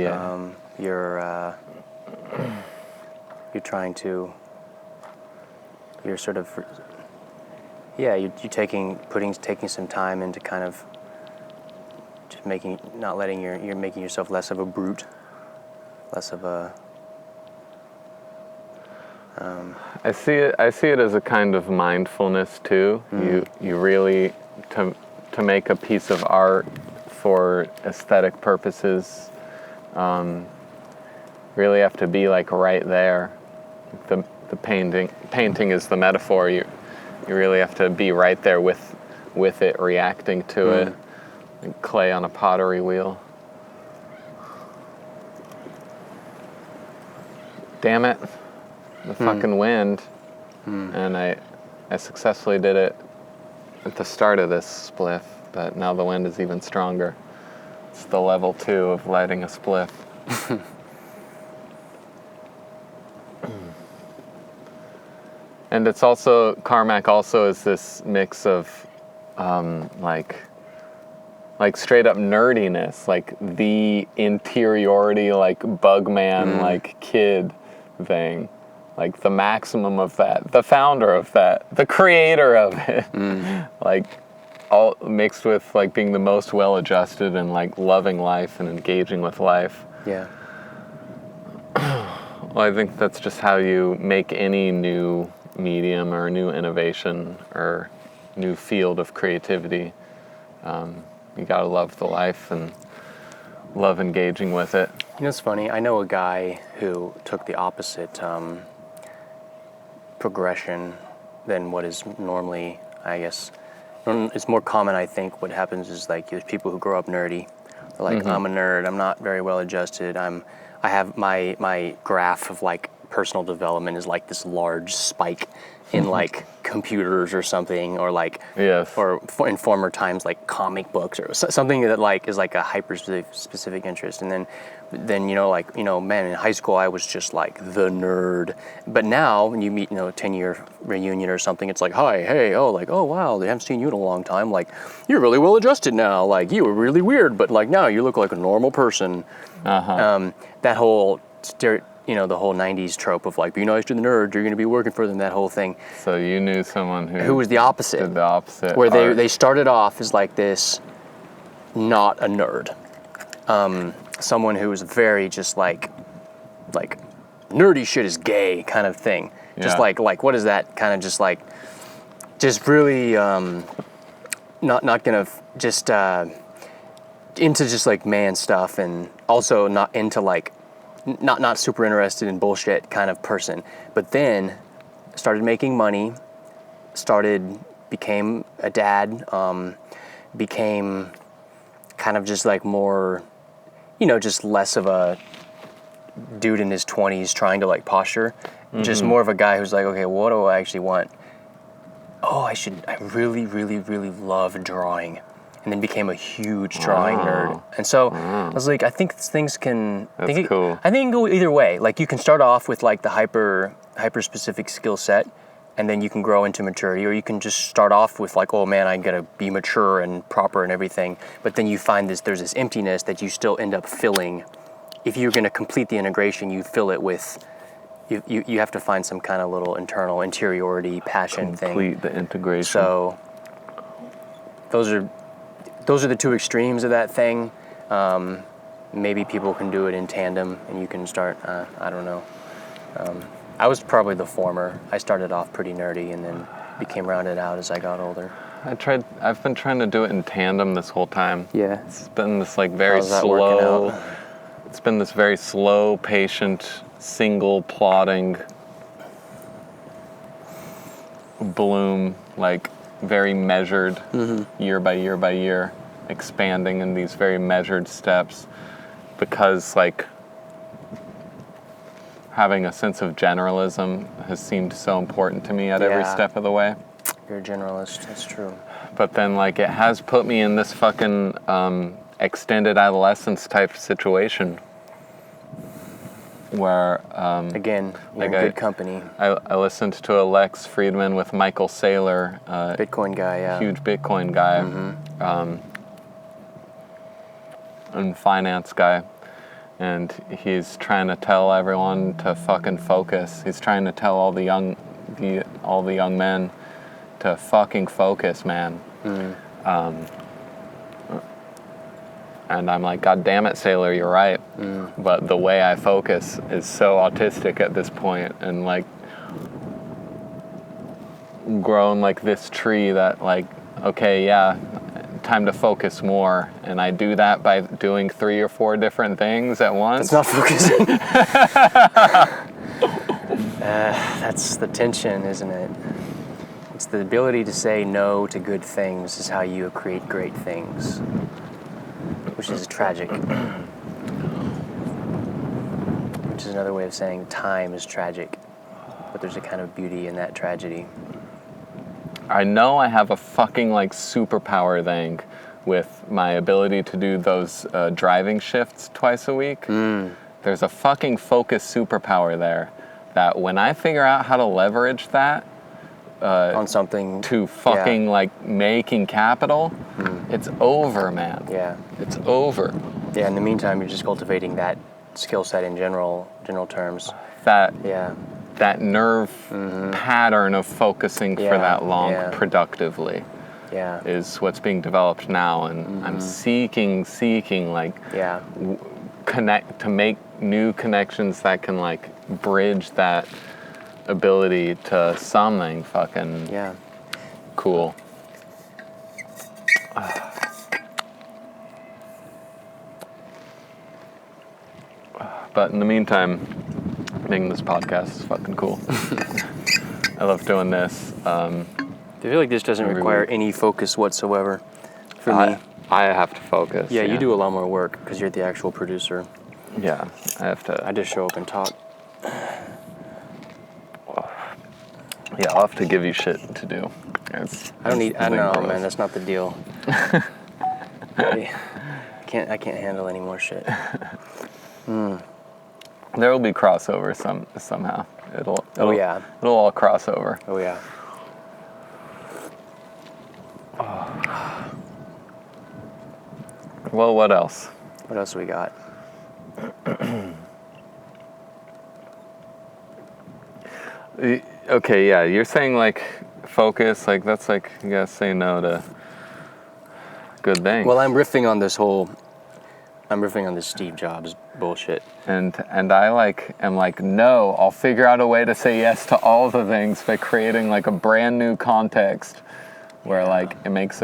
You're trying to. You're sort of. Yeah, you're taking some time into kind of just you're making yourself less of a brute, less of a. I see it as a kind of mindfulness too. Mm-hmm. You really to make a piece of art for aesthetic purposes, really have to be like right there. The painting is the metaphor. You really have to be right there with it, reacting to it, like clay on a pottery wheel. Damn it. The fucking wind. And I successfully did it at the start of this spliff, but now the wind is even stronger. It's the level 2 of lighting a spliff. And it's also, Carmack also is this mix of like straight up nerdiness, like the interiority, like Bugman, like kid thing. Like the maximum of that, the founder of that, the creator of it. Like all mixed with like being the most well-adjusted and like loving life and engaging with life. Yeah. Well, I think that's just how you make any new medium or new innovation or new field of creativity. You gotta love the life and love engaging with it. You know, it's funny. I know a guy who took the opposite progression than what is normally, I guess. It's more common, I think. What happens is like there's people who grow up nerdy. They're like, I'm a nerd. I'm not very well adjusted. I have my graph of like personal development is like this large spike in like computers or something, or like or in former times like comic books or something that like is like a hyper specific interest. And then man, in high school I was just like the nerd, but now when you meet 10-year reunion or something, it's like, hi, hey, oh, like, oh wow, they haven't seen you in a long time, like you're really well adjusted now, like you were really weird, but like now you look like a normal person. That whole the whole 90s trope of like, be nice to the nerds, you're going to be working for them, that whole thing. So you knew someone who was the opposite. Did the opposite. Where they started off as like this, not a nerd. Someone who was very just like nerdy shit is gay kind of thing. Yeah. Just like what is that kind of just like, just really not gonna just into just like man stuff, and also not into like not super interested in bullshit kind of person. But then started making money, became a dad, became kind of just like more, just less of a dude in his 20s trying to like posture, just more of a guy who's like, okay, what do I actually want? Oh, I really, really, really love drawing. And then became a huge drawing nerd. And so I was like, I think things can... cool. I think it can go either way. Like you can start off with like the hyper specific skill set, and then you can grow into maturity, or you can just start off with like, oh man, I gotta be mature and proper and everything. But then you find there's this emptiness that you still end up filling. If you're gonna complete the integration, you fill it with... You have to find some kind of little internal interiority, passion thing. Complete the integration. So those are the two extremes of that thing. Maybe people can do it in tandem, and you can start, I don't know. I was probably the former. I started off pretty nerdy and then became rounded out as I got older. I've been trying to do it in tandem this whole time. Yeah. It's been this like very slow. It's been this very slow, patient, single plodding bloom, like very measured, year by year by year, expanding in these very measured steps, because like having a sense of generalism has seemed so important to me at every step of the way. You're a generalist, that's true. But then like it has put me in this fucking extended adolescence type situation where Again, you're in like good company. I listened to a Lex Friedman with Michael Saylor, Bitcoin guy, yeah. huge Bitcoin guy, and finance guy, and he's trying to tell everyone to fucking focus. He's trying to tell all the young men to fucking focus, man. And I'm like, God damn it, Sailor, you're right. But the way I focus is so autistic at this point, and like grown like this tree that like, okay, yeah, time to focus more. And I do that by doing 3 or 4 different things at once. It's not focusing. That's the tension, isn't it? It's the ability to say no to good things is how you create great things. Which is tragic. Which is another way of saying time is tragic. But there's a kind of beauty in that tragedy. I know I have a fucking like superpower thing with my ability to do those driving shifts twice a week. There's a fucking focus superpower there that when I figure out how to leverage that on something to fucking like making capital, it's over, man. Yeah. It's over. Yeah, in the meantime, you're just cultivating that skill set in general terms. That nerve pattern of focusing for that long productively is what's being developed now, and I'm seeking like connect to make new connections that can like bridge that ability to something fucking cool. But in the meantime, making this podcast is fucking cool. I love doing this. I feel like this doesn't require any focus whatsoever for me. I have to focus. Yeah, you do a lot more work because you're the actual producer. Yeah, I have to. I just show up and talk. Yeah, I'll have to give you shit to do. I don't know, man. That's not the deal. I can't handle any more shit. There will be crossover somehow. It'll all cross over. Oh yeah. Well, what else? What else we got? Okay, yeah, you're saying like focus, like that's like you gotta say no to good things. Well, I'm riffing on this Steve Jobs bullshit. And I like am like, no, I'll figure out a way to say yes to all the things by creating like a brand new context where like it makes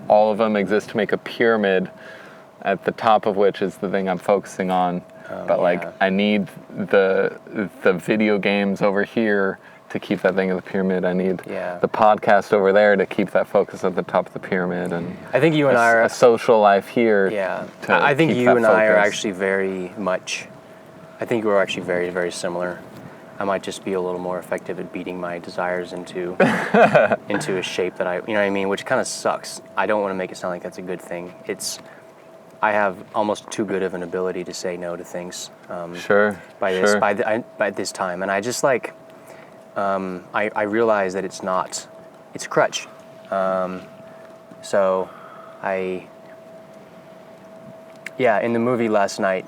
all of them exist to make a pyramid at the top of which is the thing I'm focusing on. But like I need the video games over here to keep that thing at the pyramid. I need the podcast over there to keep that focus at the top of the pyramid, and I think you and I are a social life here. Yeah, I think you and I are actually very much. I think we're actually very, very similar. I might just be a little more effective at beating my desires into a shape that you know what I mean, which kind of sucks. I don't want to make it sound like that's a good thing. I have almost too good of an ability to say no to things. By this time, and I just like. I realize that it's a crutch. So in the movie last night,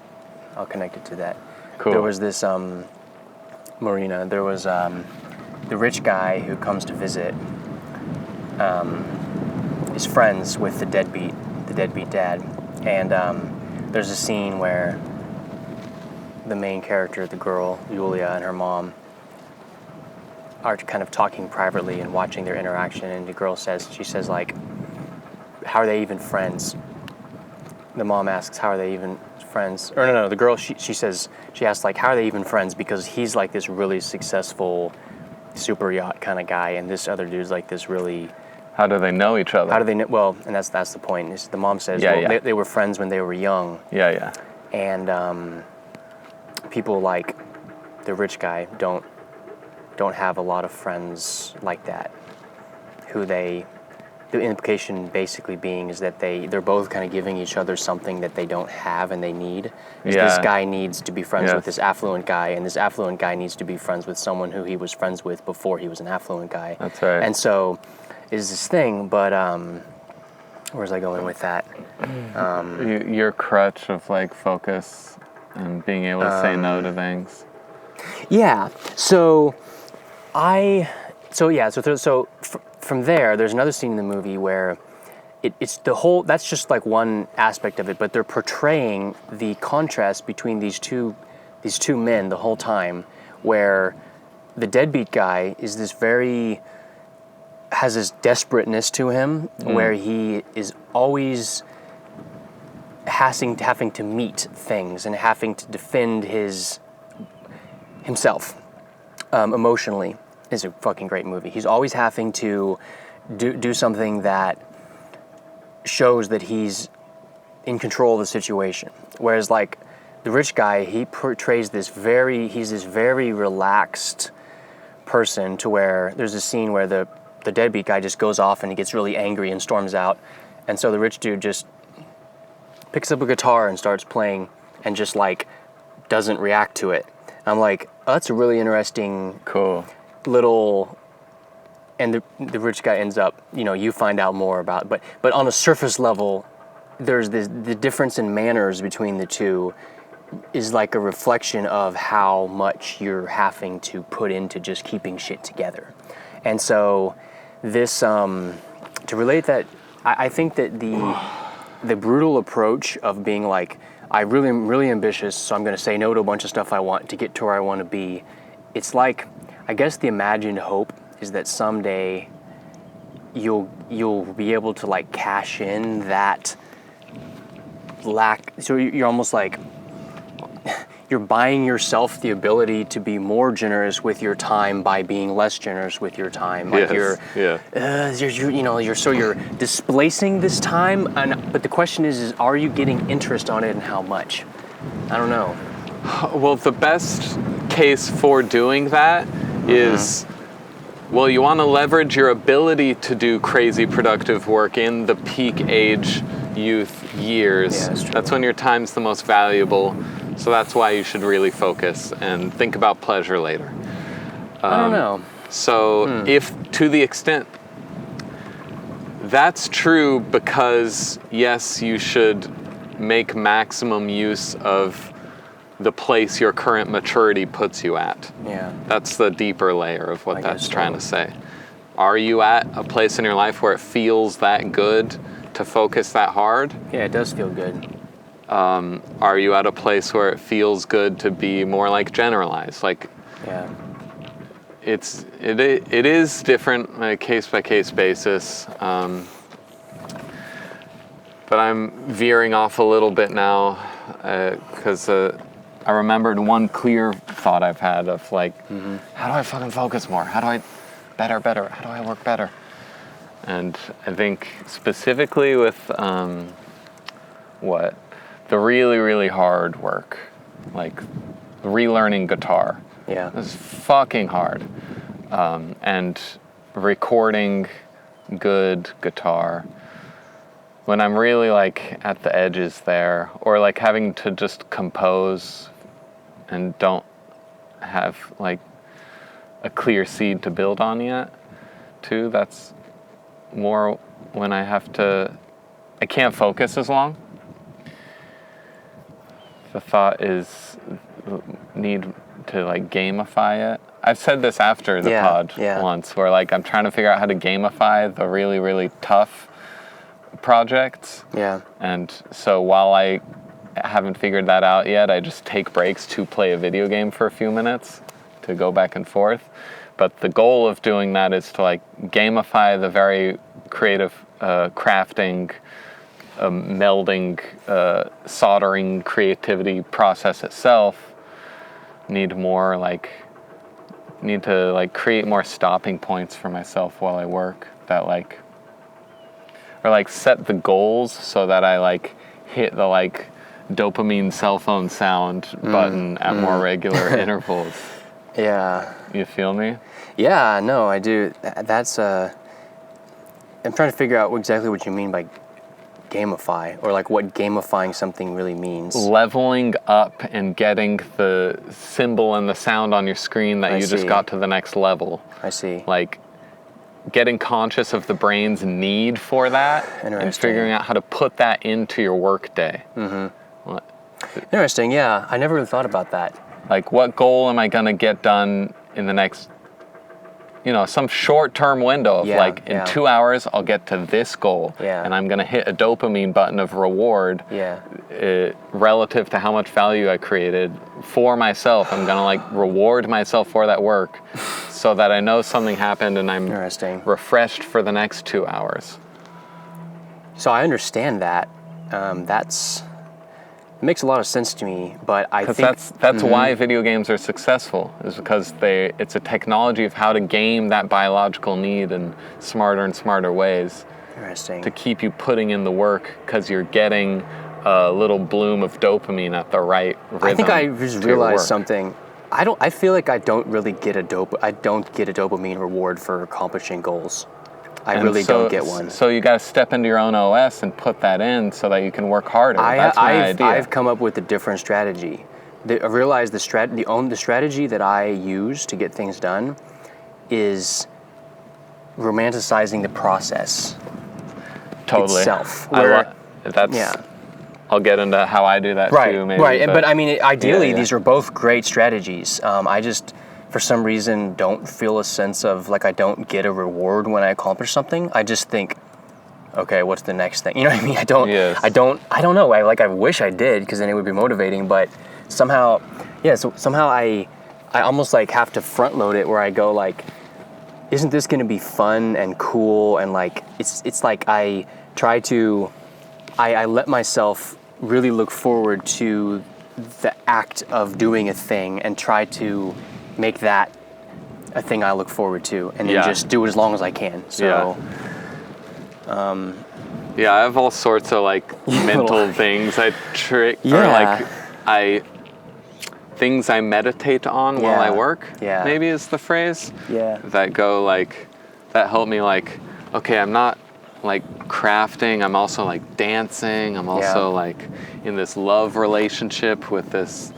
I'll connect it to that. Cool. There was this, Murina, there was the rich guy who comes to visit, is friends with the deadbeat dad. And there's a scene where the main character, the girl, Julia, and her mom, are kind of talking privately and watching their interaction, and the girl says, like, how are they even friends? The mom asks, how are they even friends? Or no, the girl, she asks, like, how are they even friends? Because he's like this really successful super yacht kind of guy, and this other dude's like this really... How do they know each other? How do they know? Well, and that's the point. The mom says, they were friends when they were young. Yeah. And people like the rich guy don't have a lot of friends like that, who they the implication basically being is that they're both kind of giving each other something that they don't have and they need. This guy needs to be friends with this affluent guy, and this affluent guy needs to be friends with someone who he was friends with before he was an affluent guy. That's right. And so is this thing, but where was I going with that? Your crutch of like focus and being able to say no to things. Yeah. So from there, there's another scene in the movie where it's the whole, that's just like one aspect of it, but they're portraying the contrast between these two men the whole time, where the deadbeat guy is has this desperateness to him, where he is always having to meet things and having to defend himself emotionally. It's a fucking great movie. He's always having to do something that shows that he's in control of the situation. Whereas like the rich guy, he portrays he's this very relaxed person, to where there's a scene where the deadbeat guy just goes off and he gets really angry and storms out. And so the rich dude just picks up a guitar and starts playing and just like doesn't react to it. I'm like, oh, that's a really interesting, cool little. And the rich guy ends up, you find out more about, but on a surface level, there's the difference in manners between the two is like a reflection of how much you're having to put into just keeping shit together. And so this, to relate that, I think that the brutal approach of being like, I really am really ambitious, so I'm going to say no to a bunch of stuff I want to get to where I want to be. It's like, I guess the imagined hope is that someday you'll be able to like cash in that lack. So you're almost like, you're buying yourself the ability to be more generous with your time by being less generous with your time. Like you're displacing this time. But the question is are you getting interest on it and how much? I don't know. Well, the best case for doing that is, well, you want to leverage your ability to do crazy productive work in the peak age youth years. Yeah, that's true. That's when your time's the most valuable. So that's why you should really focus and think about pleasure later. I don't know. So if to the extent that's true, because yes, you should make maximum use of the place your current maturity puts you at. Yeah. That's the deeper layer of what that's trying to say. Are you at a place in your life where it feels that good to focus that hard? Yeah, it does feel good. Are you at a place where it feels good to be more like generalized? Like, yeah. It is different on a case-by-case basis. But I'm veering off a little bit now because I remembered one clear thought I've had of like, how do I fucking focus more? How do I better? How do I work better? And I think specifically with the really, really hard work, like relearning guitar. Yeah. It's fucking hard. And recording good guitar, when I'm really like at the edges there, or like having to just compose and don't have like a clear seed to build on yet, too, that's more when I can't focus as long. The thought is need to like gamify it. I've said this after the pod once, where like I'm trying to figure out how to gamify the really, really tough projects. Yeah. And so while I haven't figured that out yet, I just take breaks to play a video game for a few minutes to go back and forth. But the goal of doing that is to like gamify the very creative crafting, melding, soldering creativity process itself. Need to create more stopping points for myself while I work that or set the goals so that I hit the dopamine cell phone sound button at more regular intervals. Yeah. You feel me? Yeah, no, I do. That's I'm trying to figure out exactly what you mean by gamify, or like what gamifying something really means. Leveling up and getting the symbol and the sound on your screen that you just got to the next level. I see. Like getting conscious of the brain's need for that and figuring out how to put that into your work day. Interesting, yeah. I never really thought about that. Like, what goal am I going to get done in the next, some short-term window of in 2 hours, I'll get to this goal. Yeah. And I'm going to hit a dopamine button of reward relative to how much value I created for myself. I'm going to reward myself for that work so that I know something happened and I'm refreshed for the next 2 hours. So I understand that. It makes a lot of sense to me, but I think that's why video games are successful, is because it's a technology of how to game that biological need in smarter and smarter ways. Interesting. To keep you putting in the work, because you're getting a little bloom of dopamine at the right rhythm. I think I just realized something. I feel like I don't get a dopamine reward for accomplishing goals. I really don't get one. So you got to step into your own OS and put that in so that you can work harder. That's my idea. I've come up with a different strategy. I realized the strategy that I use to get things done is romanticizing the process itself. I'll get into how I do that too, maybe. Right, but I mean, ideally, these are both great strategies. I just, for some reason, don't feel a sense of I don't get a reward when I accomplish something. I just think, okay, what's the next thing? You know what I mean? I don't know. I wish I did, because then it would be motivating, but somehow I almost have to front load it, where I go isn't this going to be fun and cool? And it's like I let myself really look forward to the act of doing a thing and try to make that a thing I look forward to, and then just do it as long as I can. So, I have all sorts of mental things I trick, or things I meditate on while I work. Yeah. Maybe is the phrase. Yeah. That go that help me okay, I'm not crafting, I'm also dancing, I'm also in this love relationship with this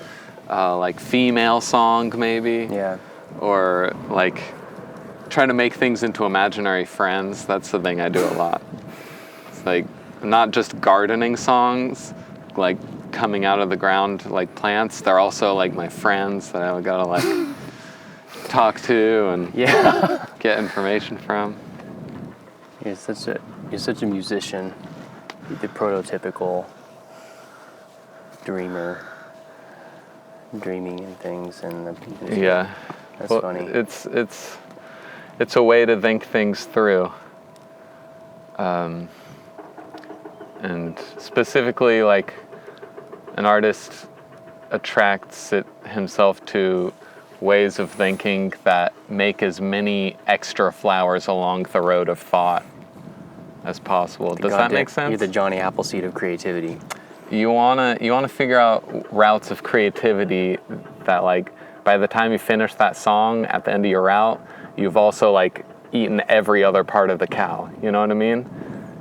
female song maybe, or trying to make things into imaginary friends. That's the thing I do a lot. It's not just gardening songs coming out of the ground plants, they're also my friends that I gotta talk to and get information from. You're such a musician. You're the prototypical dreamer, dreaming and things, and that's funny. It's a way to think things through, and specifically an artist attracts himself to ways of thinking that make as many extra flowers along the road of thought as possible. Does that make sense? You're the Johnny Appleseed of creativity. You wanna figure out routes of creativity that by the time you finish that song at the end of your route, you've also eaten every other part of the cow. You know what I mean?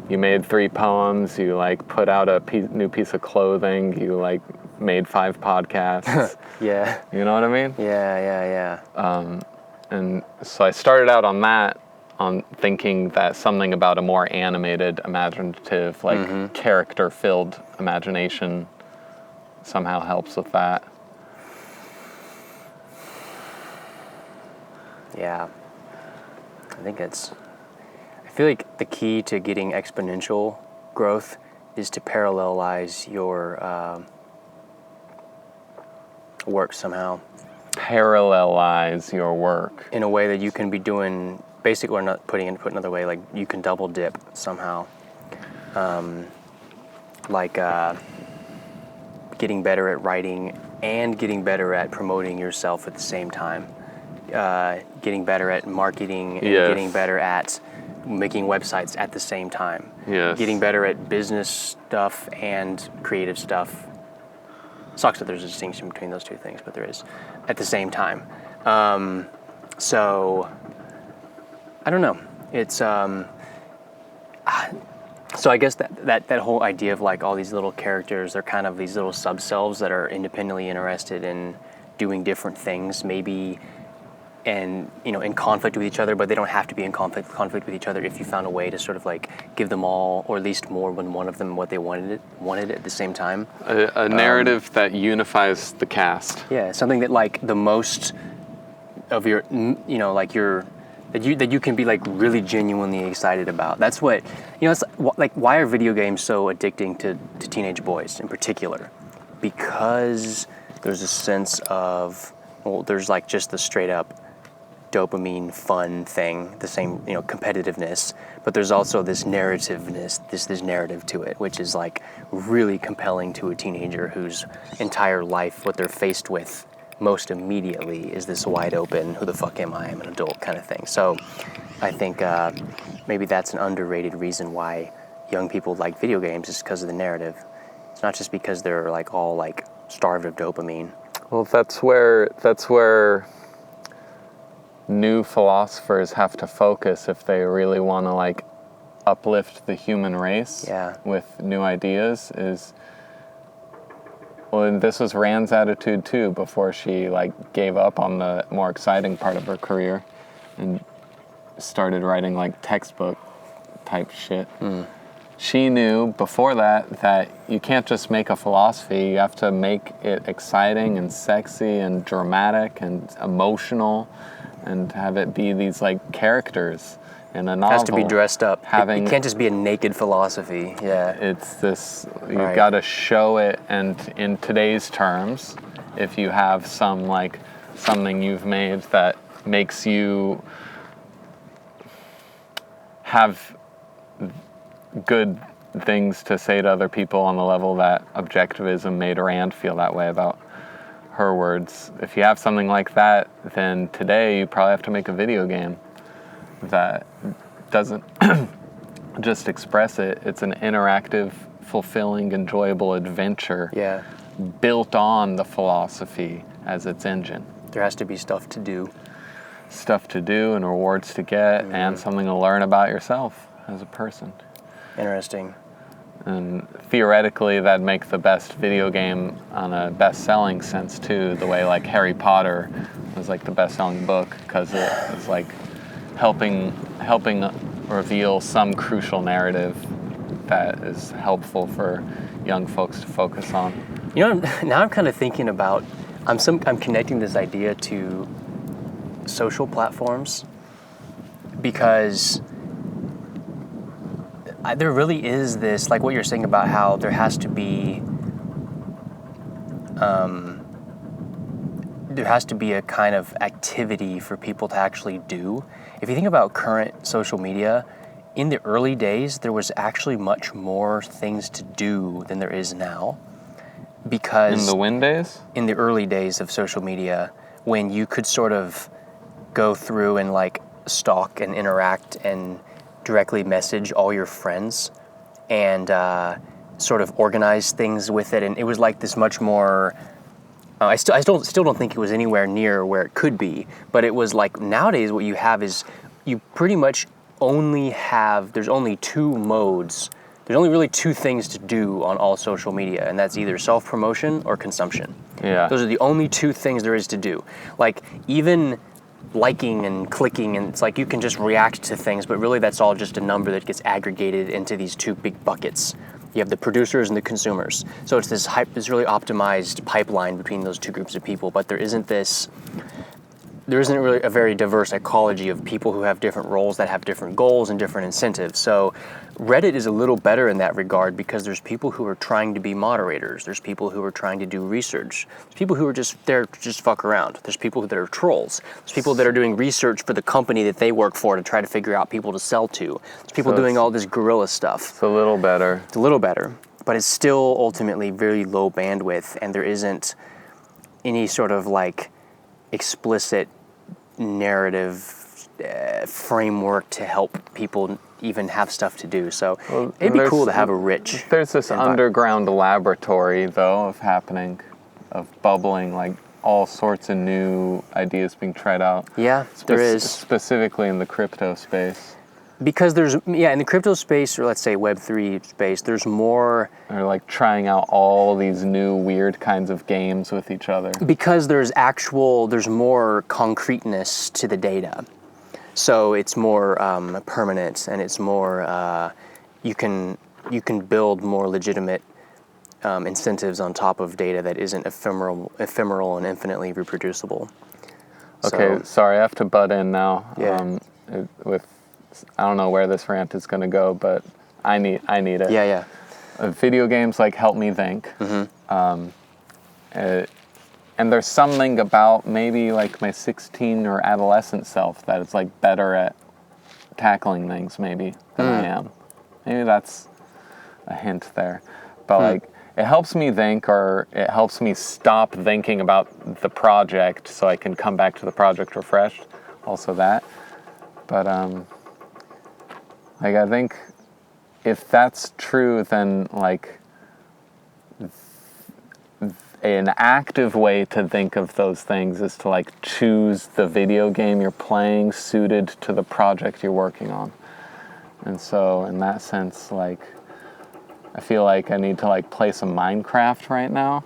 You made 3 poems. You put out a new piece of clothing. You made 5 podcasts. Yeah. You know what I mean? Yeah. And so I started out on thinking that something about a more animated, imaginative, character-filled imagination somehow helps with that. Yeah. I feel like the key to getting exponential growth is to parallelize your work somehow. Parallelize your work. In a way that you can be doing, basically, or not put another way, you can double dip somehow. Getting better at writing and getting better at promoting yourself at the same time. Getting better at marketing and getting better at making websites at the same time. Yes. Getting better at business stuff and creative stuff. Sucks that there's a distinction between those two things, but there is at the same time. So I don't know. It's So I guess that whole idea of like all these little characters, they're kind of these little sub-selves that are independently interested in doing different things, maybe, and in conflict with each other, but they don't have to be in conflict with each other if you found a way to sort of like give them all, or at least more when one of them what they wanted at the same time. A narrative that unifies the cast. Yeah, something that like the most of your, like your, that you can be like really genuinely excited about. That's what, it's like, why are video games so addicting to teenage boys in particular? Because there's a sense of, there's like just the straight up dopamine fun thing, the same, competitiveness, but there's also this narrativeness, this narrative to it, which is like really compelling to a teenager whose entire life, what they're faced with most immediately is this wide open, who the fuck am I? I'm an adult kind of thing. So I think maybe that's an underrated reason why young people like video games, is because of the narrative. It's not just because they're like all like starved of dopamine. Well, that's where new philosophers have to focus if they really want to like uplift the human race with new ideas. And this was Rand's attitude too before she like gave up on the more exciting part of her career and started writing like textbook type shit. She knew before that you can't just make a philosophy, you have to make it exciting and sexy and dramatic and emotional and have it be these like characters in a novel. It has to be dressed up. It can't just be a naked philosophy. Yeah. It's this, you've got to show it, and in today's terms, if you have something you've made that makes you have good things to say to other people on the level that objectivism made Rand feel that way about her words. If you have something like that, then today you probably have to make a video game that doesn't just express it. It's an interactive, fulfilling, enjoyable adventure built on the philosophy as its engine. There has to be stuff to do. Stuff to do and rewards to get and something to learn about yourself as a person. Interesting. And theoretically, that'd make the best video game on a best-selling sense too. The way like Harry Potter was like the best-selling book because it was like helping reveal some crucial narrative that is helpful for young folks to focus on. Now I'm kind of thinking about, I'm connecting this idea to social platforms, because there really is this, like what you're saying about how there has to be a kind of activity for people to actually do. If you think about current social media, in the early days, there was actually much more things to do than there is now. Because in the Win days? In the early days of social media, when you could sort of go through and like stalk and interact and directly message all your friends and sort of organize things with it, and it was like this much more. I still don't think it was anywhere near where it could be, but it was like nowadays what you have is you pretty much only have. There's only two modes. There's only really two things to do on all social media, and that's either self-promotion or consumption. Yeah. Those are the only two things there is to do. Like even liking and clicking, and it's like you can just react to things, but really that's all just a number that gets aggregated into these two big buckets. You have the producers and the consumers. So it's this really optimized pipeline between those two groups of people, but there isn't really a very diverse ecology of people who have different roles that have different goals and different incentives. So Reddit is a little better in that regard because there's people who are trying to be moderators. There's people who are trying to do research. There's people who are just there to just fuck around. There's people that are trolls. There's people that are doing research for the company that they work for to try to figure out people to sell to. There's people doing all this guerrilla stuff. It's a little better. It's a little better, but it's still ultimately very low bandwidth, and there isn't any sort of like explicit narrative framework to help people even have stuff to do. So it'd be cool to have a rich. There's this underground laboratory though of bubbling, like all sorts of new ideas being tried out. Yeah, there is. Specifically in the crypto space. Because there's, in the crypto space, or let's say Web3 space, there's more... They're like trying out all these new weird kinds of games with each other. Because there's more concreteness to the data. So it's more permanent, and it's more, you can build more legitimate incentives on top of data that isn't ephemeral and infinitely reproducible. Okay, sorry, I have to butt in now. Yeah. I don't know where this rant is going to go, but I need it. Yeah. Video games like help me think. Mm-hmm. And there's something about maybe like my 16 or adolescent self that is like better at tackling things maybe than I am. Maybe that's a hint there. But like it helps me think, or it helps me stop thinking about the project so I can come back to the project refreshed. Also that. But like I think if that's true, then like an active way to think of those things is to like choose the video game you're playing suited to the project you're working on. And so in that sense, like I feel like I need to like play some Minecraft right now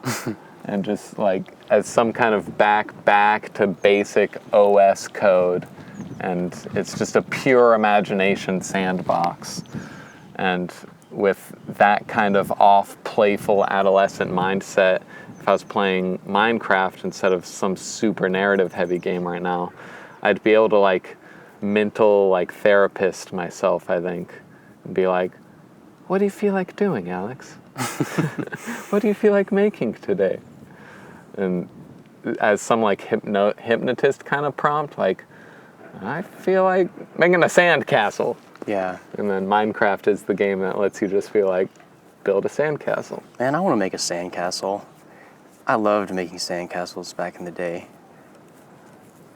and just like as some kind of back to basic OS code. And it's just a pure imagination sandbox. And with that kind of off playful adolescent mindset, if I was playing Minecraft instead of some super narrative heavy game right now, I'd be able to like mental like therapist myself, I think, and be like, what do you feel like doing, Alex? What do you feel like making today? And as some like hypnotist kind of prompt, like, I feel like making a sandcastle. Yeah. And then Minecraft is the game that lets you just feel like, build a sandcastle. Man, I want to make a sandcastle. I loved making sandcastles back in the day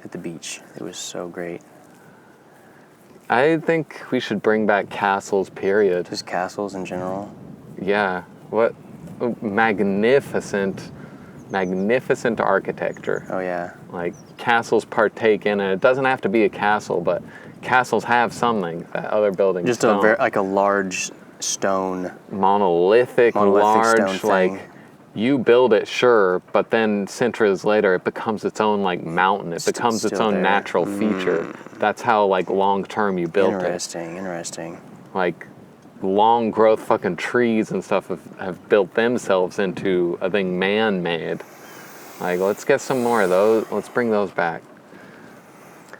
at the beach. It was so great. I think we should bring back castles, period. Just castles in general. Yeah. What magnificent architecture. Oh, yeah. Like, castles partake in it. It doesn't have to be a castle, but castles have something that other buildings just don't. Like a large stone. Monolithic large, stone thing. like, you build it, sure, but then centuries later, it becomes its own, like, mountain. It becomes its own natural feature. That's how, like, long-term you built it. Interesting. Like, long growth fucking trees and stuff have built themselves into a thing man-made. Like, let's get some more of those. Let's bring those back.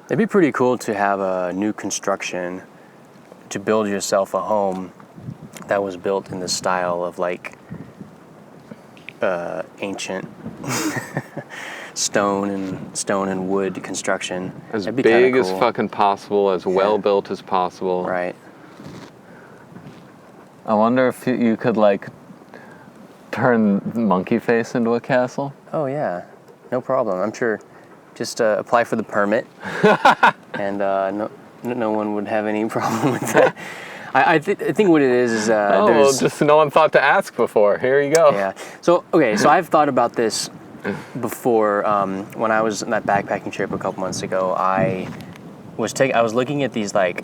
It'd be pretty cool to have a new construction to build yourself a home that was built in the style of like ancient stone and wood construction. As big as fucking possible, as well built as possible. Right. I wonder if you could like turn Monkey Face into a castle. Oh yeah, no problem. I'm sure. Just apply for the permit, and no one would have any problem with that. I think what it is just no one thought to ask before. Here you go. Yeah. So I've thought about this before. When I was on that backpacking trip a couple months ago, I was looking at these, like,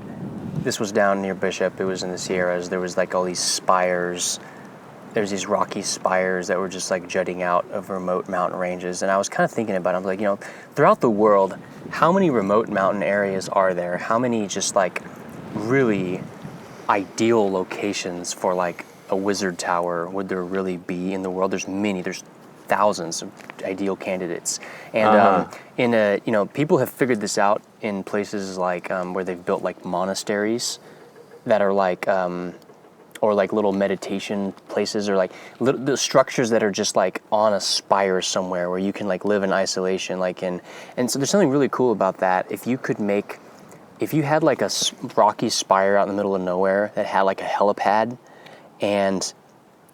this was down near Bishop. It was in the Sierras. There was like all these spires. There's these rocky spires that were just like jutting out of remote mountain ranges. And I was kind of thinking about it. I'm like, throughout the world, how many remote mountain areas are there? How many just like really ideal locations for like a wizard tower would there really be in the world? There's thousands of ideal candidates. And people have figured this out in places like where they've built like monasteries that are like, or like little meditation places, or like the structures that are just like on a spire somewhere where you can like live in isolation, and so there's something really cool about that. If you had like a rocky spire out in the middle of nowhere that had like a helipad and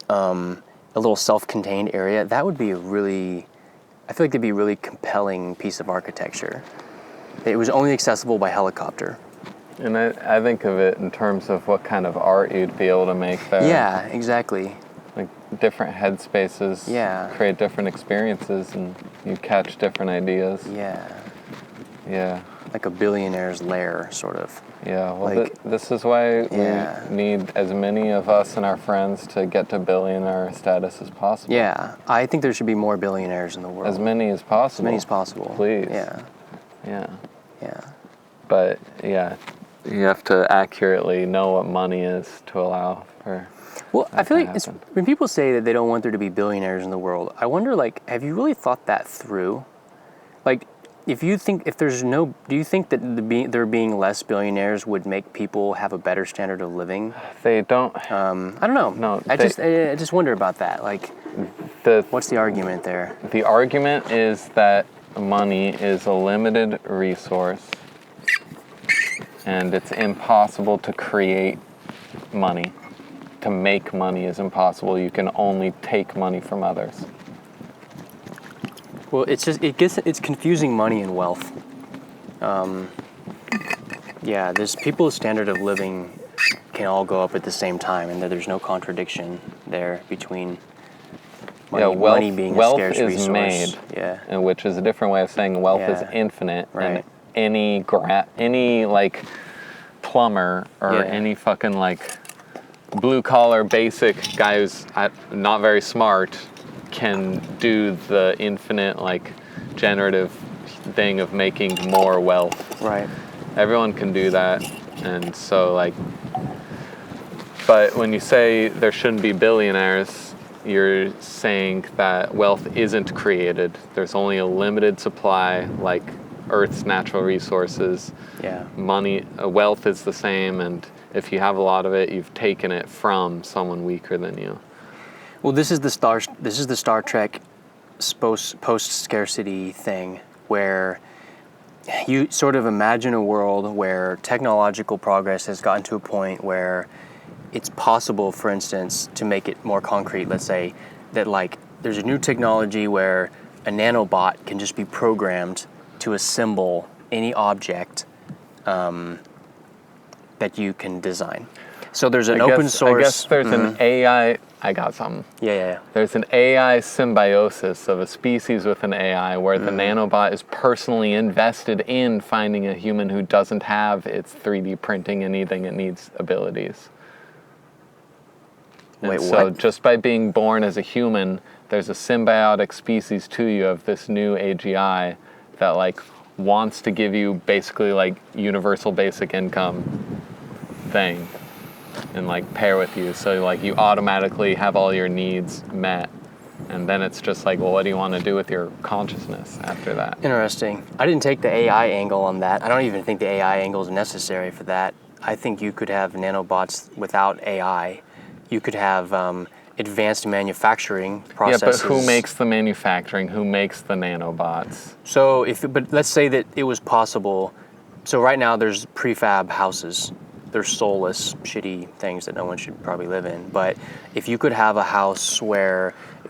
a little self-contained area, that would be I feel like that'd be a really compelling piece of architecture. It was only accessible by helicopter. And I think of it in terms of what kind of art you'd be able to make there. Yeah, exactly. Like different headspaces create different experiences, and you catch different ideas. Yeah. Yeah. like a billionaire's lair, sort of. Yeah, well, Like, this is why yeah. we need as many of us and our friends to get to billionaire status as possible. Yeah, I think there should be more billionaires in the world. As many as possible. As many as possible. Please. Yeah. Yeah. Yeah. But, yeah, you have to accurately know what money is to allow for Well, I feel like happen. when people say that they don't want there to be billionaires in the world, I wonder, like, have you really thought that through? Like, do you think that there being less billionaires would make people have a better standard of living? They don't. I don't know. No, I just wonder about that. Like, what's the argument there? The argument is that money is a limited resource and it's impossible to create money. To make money is impossible. You can only take money from others. Well, it's confusing money and wealth. Yeah, there's people's standard of living can all go up at the same time, and there's no contradiction there between money being a scarce resource. Wealth is made, yeah, which is a different way of saying wealth is infinite, right. And any like plumber or any fucking like blue collar basic guy who's not very smart can do the infinite like generative thing of making more wealth. Right. Everyone can do that, and so like. But when you say there shouldn't be billionaires, you're saying that wealth isn't created. There's only a limited supply, like Earth's natural resources. Yeah. Money, wealth is the same, and if you have a lot of it, you've taken it from someone weaker than you. Well, this is the Star Trek post-scarcity thing, where you sort of imagine a world where technological progress has gotten to a point where it's possible, for instance, to make it more concrete. Let's say that like there's a new technology where a nanobot can just be programmed to assemble any object that you can design. So there's an open source. I guess there's an AI. I got something. Yeah. There's an AI symbiosis of a species with an AI where the nanobot is personally invested in finding a human who doesn't have its 3D printing and anything it needs abilities. Wait, and so what? just by being born as a human, there's a symbiotic species to you of this new AGI that like wants to give you basically like universal basic income thing and like pair with you, so like you automatically have all your needs met, and then it's just like, well, what do you want to do with your consciousness after that? Interesting. I didn't take the AI angle on that. I don't even think the AI angle is necessary for that. I think you could have nanobots without AI. You could have advanced manufacturing processes. Yeah, but who makes the manufacturing? Who makes the nanobots? So but let's say that it was possible. So right now there's prefab houses. They're soulless, shitty things that no one should probably live in. But if you could have a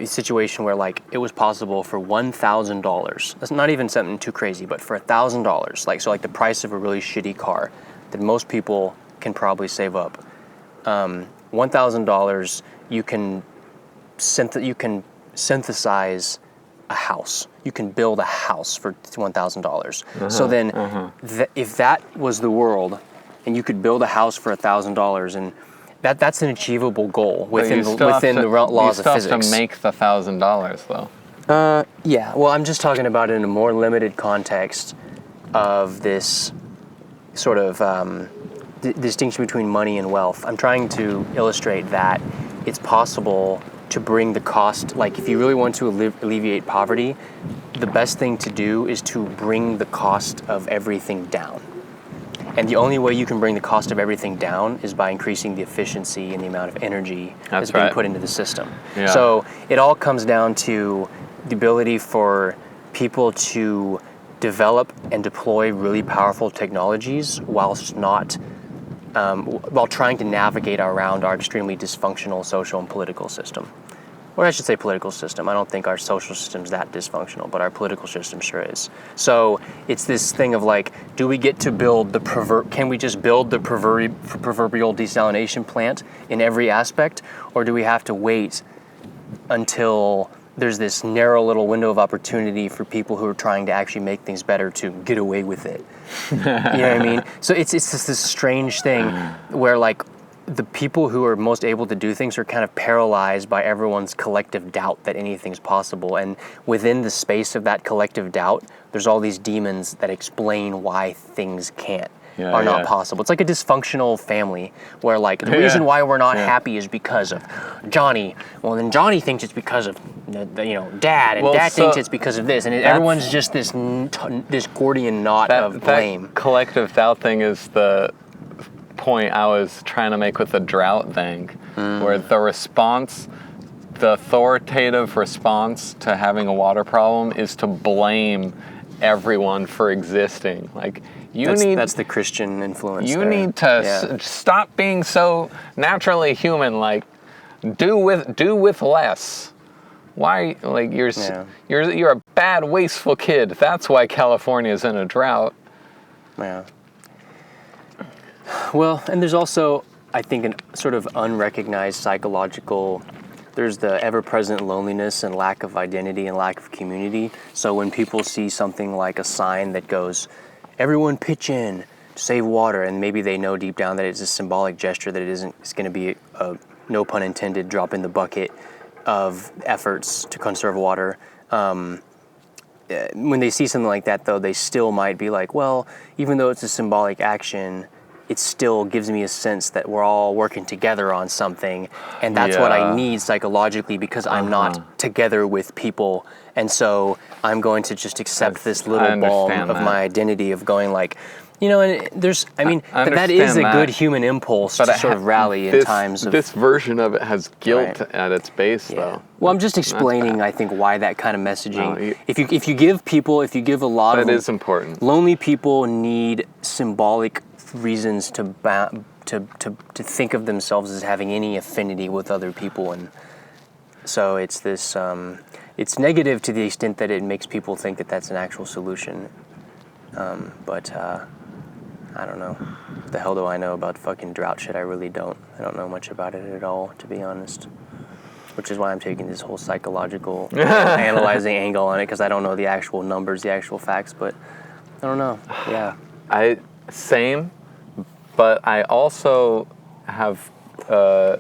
situation where like it was possible for $1,000, that's not even something too crazy, but for $1,000, like the price of a really shitty car that most people can probably save up, $1,000, you can synthesize a house. You can build a house for $1,000. So then, if that was the world, and you could build a house for $1,000, and that's an achievable goal within the laws of physics. You still have to make the $1,000 though. Yeah. Well, I'm just talking about it in a more limited context of this sort of distinction between money and wealth. I'm trying to illustrate that it's possible to bring the cost, like if you really want to alleviate poverty, the best thing to do is to bring the cost of everything down. And the only way you can bring the cost of everything down is by increasing the efficiency and the amount of energy that's being put into the system. Yeah. So it all comes down to the ability for people to develop and deploy really powerful technologies while trying to navigate around our extremely dysfunctional social and political system. Or I should say political system. I don't think our social system's that dysfunctional, but our political system sure is. So it's this thing of like, do we get to build can we just build the proverbial desalination plant in every aspect? Or do we have to wait until there's this narrow little window of opportunity for people who are trying to actually make things better to get away with it. You know what I mean? So it's just this strange thing where like the people who are most able to do things are kind of paralyzed by everyone's collective doubt that anything's possible. And within the space of that collective doubt, there's all these demons that explain why things are not possible. It's like a dysfunctional family where like the reason why we're not happy is because of Johnny. Well, then Johnny thinks it's because of Dad, and Dad thinks it's because of this, and everyone's just this Gordian knot of blame. That collective doubt thing is the point I was trying to make with the drought thing, where the authoritative response to having a water problem is to blame everyone for existing. Like that's the Christian influence. You need to stop being so naturally human. Like do with less. Why? Like you're a bad, wasteful kid. That's why California's in a drought. Yeah. Well, and there's also, I think, a sort of unrecognized psychological. There's the ever-present loneliness and lack of identity and lack of community. So when people see something like a sign that goes, "Everyone pitch in, save water," and maybe they know deep down that it's a symbolic gesture, that it's going to be a, no pun intended, drop in the bucket of efforts to conserve water. When they see something like that, though, they still might be like, well, even though it's a symbolic action, it still gives me a sense that we're all working together on something, and that's what I need psychologically, because I'm not together with people, and so I'm going to just accept this little balm of my identity of going like, and there's, that is a good human impulse to sort of rally in times of... This version of it has guilt at its base, though. Well, I'm just explaining, I think, why that kind of messaging... If you give a lot of... That is important. Lonely people need symbolic reasons to think of themselves as having any affinity with other people, and so it's this it's negative to the extent that it makes people think that that's an actual solution, but I don't know. What the hell do I know about fucking drought shit? I really don't. I don't know much about it at all, to be honest, which is why I'm taking this whole psychological analyzing angle on it, because I don't know the actual numbers, the actual facts, but I don't know. Same. But I also have a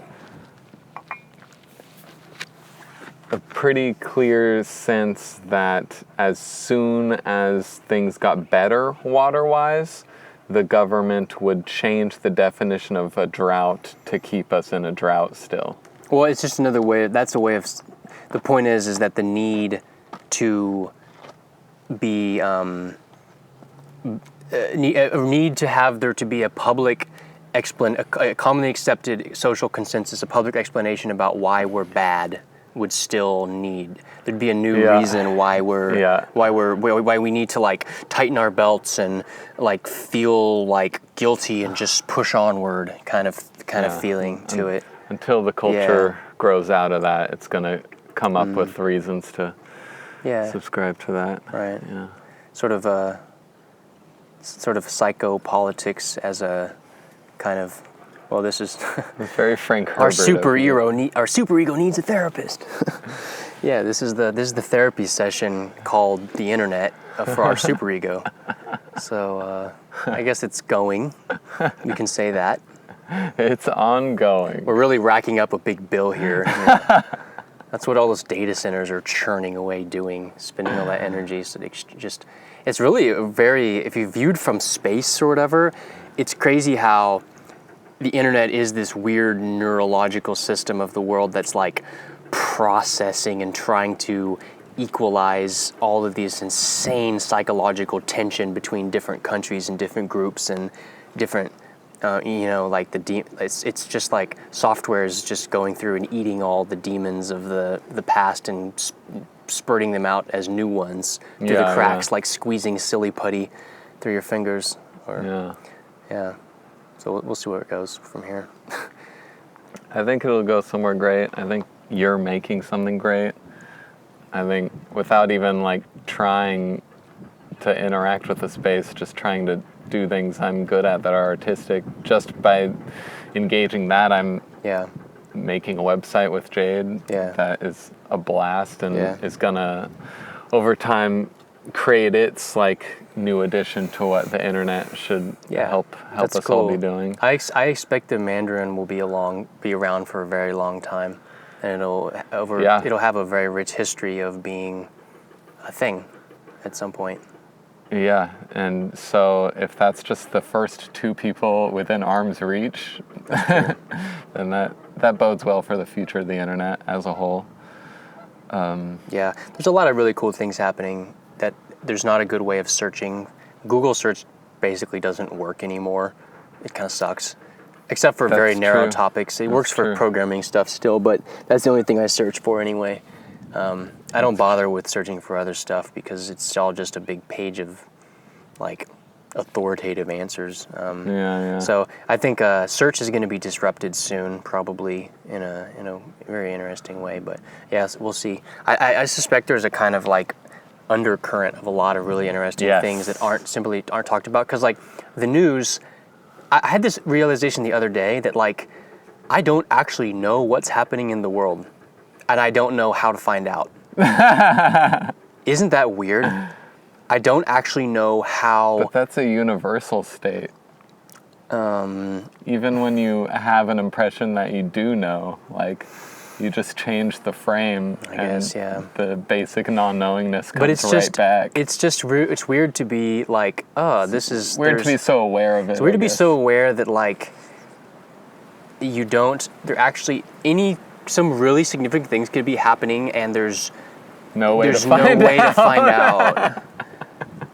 pretty clear sense that as soon as things got better water-wise, the government would change the definition of a drought to keep us in a drought still. Well, it's just another way. That's a way of... The point is that the need to be... need to have there to be a public a commonly accepted social consensus, a public explanation about why we're bad would still need. There'd be a new reason why why we need to like tighten our belts and like feel like guilty and just push onward kind of feeling to it. Until the culture grows out of that, it's gonna come up with reasons to subscribe to that. Right. Yeah. Sort of psychopolitics as a kind of, well, this is very Frank Herbert. Our superego needs a therapist. Yeah, this is the therapy session called the internet for our superego. So I guess it's going. We can say that. It's ongoing. We're really racking up a big bill here. That's what all those data centers are churning away doing, spending all that energy. So it's really if you viewed from space or whatever, it's crazy how the internet is this weird neurological system of the world that's like processing and trying to equalize all of these insane psychological tension between different countries and different groups and different, it's just like software is just going through and eating all the demons of the past and spurting them out as new ones through the cracks, like squeezing silly putty through your fingers. So we'll see where it goes from here. I think it'll go somewhere great. I think you're making something great. I think without even like trying to interact with the space, just trying to do things I'm good at that are artistic, just by engaging that, making a website with Jade that is a blast and is gonna, over time, create its like new addition to what the internet should help us all be doing. I expect the Mandarin will be around for a very long time, and it'll have a very rich history of being a thing at some point. Yeah, and so if that's just the first 2 people within arm's reach, then that bodes well for the future of the internet as a whole. There's a lot of really cool things happening that there's not a good way of searching. Google search basically doesn't work anymore. It kind of sucks. Except for very narrow topics. It works for programming stuff still, but that's the only thing I search for anyway. I don't bother with searching for other stuff because it's all just a big page of like authoritative answers. So I think search is going to be disrupted soon, probably in a very interesting way. But yes, we'll see. I suspect there's a kind of like undercurrent of a lot of really interesting things that aren't talked about, because like the news, I had this realization the other day that like I don't actually know what's happening in the world, and I don't know how to find out. Isn't that weird? I don't actually know how. But that's a universal state. Even when you have an impression that you do know, like, you just change the frame, the basic non-knowingness comes right back. It's just it's weird to be like, this is weird to be so aware of it. It's weird to be so aware that like there actually some really significant things could be happening, and there's no way to find out.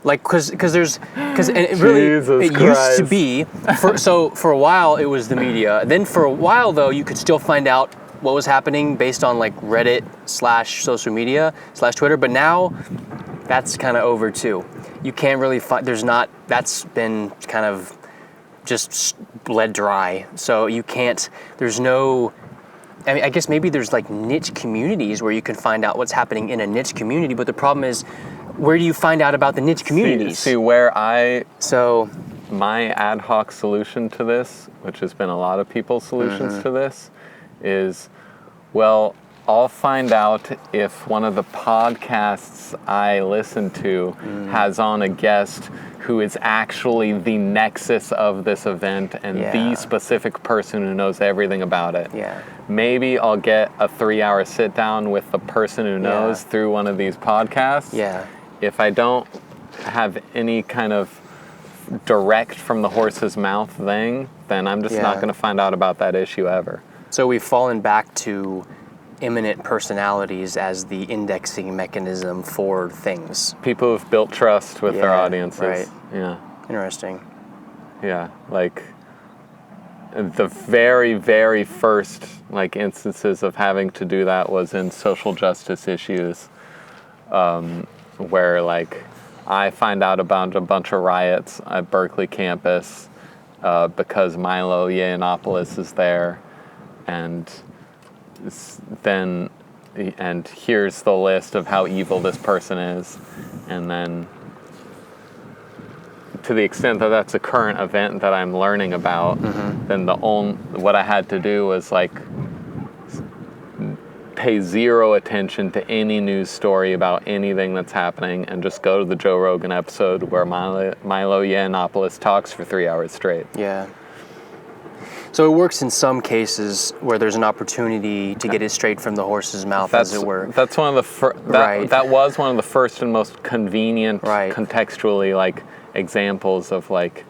Like, because it really used to be for a while it was the media. Then for a while though you could still find out what was happening based on like Reddit / social media / Twitter. But now that's kind of over too. You can't really find. That's been kind of just bled dry. So you can't. There's no. I mean, I guess maybe there's like niche communities where you can find out what's happening in a niche community. But the problem is, where do you find out about the niche communities? See my ad hoc solution to this, which has been a lot of people's solutions to this, is, well, I'll find out if one of the podcasts I listen to has on a guest who is actually the nexus of this event and the specific person who knows everything about it. Yeah. Maybe I'll get a 3-hour sit down with the person who knows through one of these podcasts. Yeah. If I don't have any kind of direct from the horse's mouth thing, then I'm just not going to find out about that issue ever. So we've fallen back to imminent personalities as the indexing mechanism for things. People who've built trust with their audiences. Right. Yeah. Interesting. Yeah, like the very, very first like instances of having to do that was in social justice issues, where like I find out about a bunch of riots at Berkeley campus because Milo Yiannopoulos is there, and here's the list of how evil this person is, and then to the extent that that's a current event that I'm learning about, then what I had to do was like pay zero attention to any news story about anything that's happening and just go to the Joe Rogan episode where Milo Yiannopoulos talks for 3 hours straight. Yeah. So it works in some cases where there's an opportunity to get it straight from the horse's mouth, as it were. That's one of the that was one of the first and most convenient, contextually like examples of like,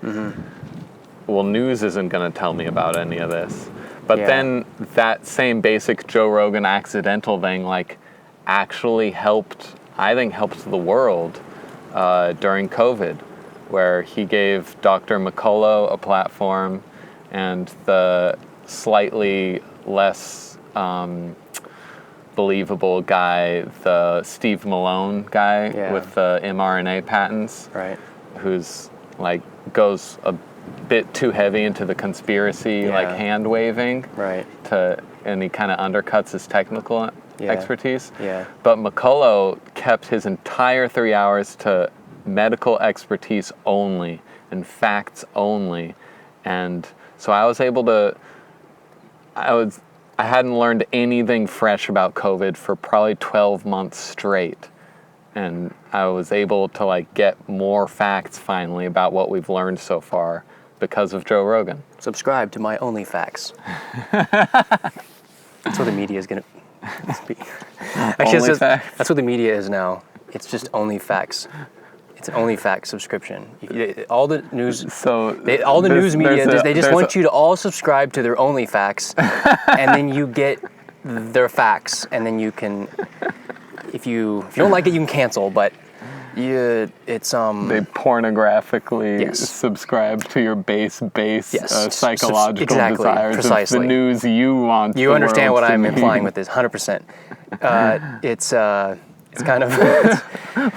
well, news isn't going to tell me about any of this. But then that same basic Joe Rogan accidental thing, like, actually helped the world during COVID, where he gave Dr. McCullough a platform, and the slightly less believable guy, the Steve Malone guy with the mRNA patents, who's like goes a bit too heavy into the conspiracy, like hand waving, and he kind of undercuts his technical expertise. But McCullough kept his entire 3 hours to medical expertise only and facts only, and so I was able to. I hadn't learned anything fresh about COVID for probably 12 months straight. And I was able to like get more facts finally about what we've learned so far because of Joe Rogan. Subscribe to my only facts. That's what the media is going to be. Actually, that's what the media is now. It's just only facts. It's an only facts subscription. All the news, news media, they just want you to all subscribe to their only facts, and then you get their facts, and then you can, if you don't like it, you can cancel. But it's they pornographically subscribe to your base psychological desires precisely. Of the news you want. You understand what I'm implying with this, 100%. It's kind of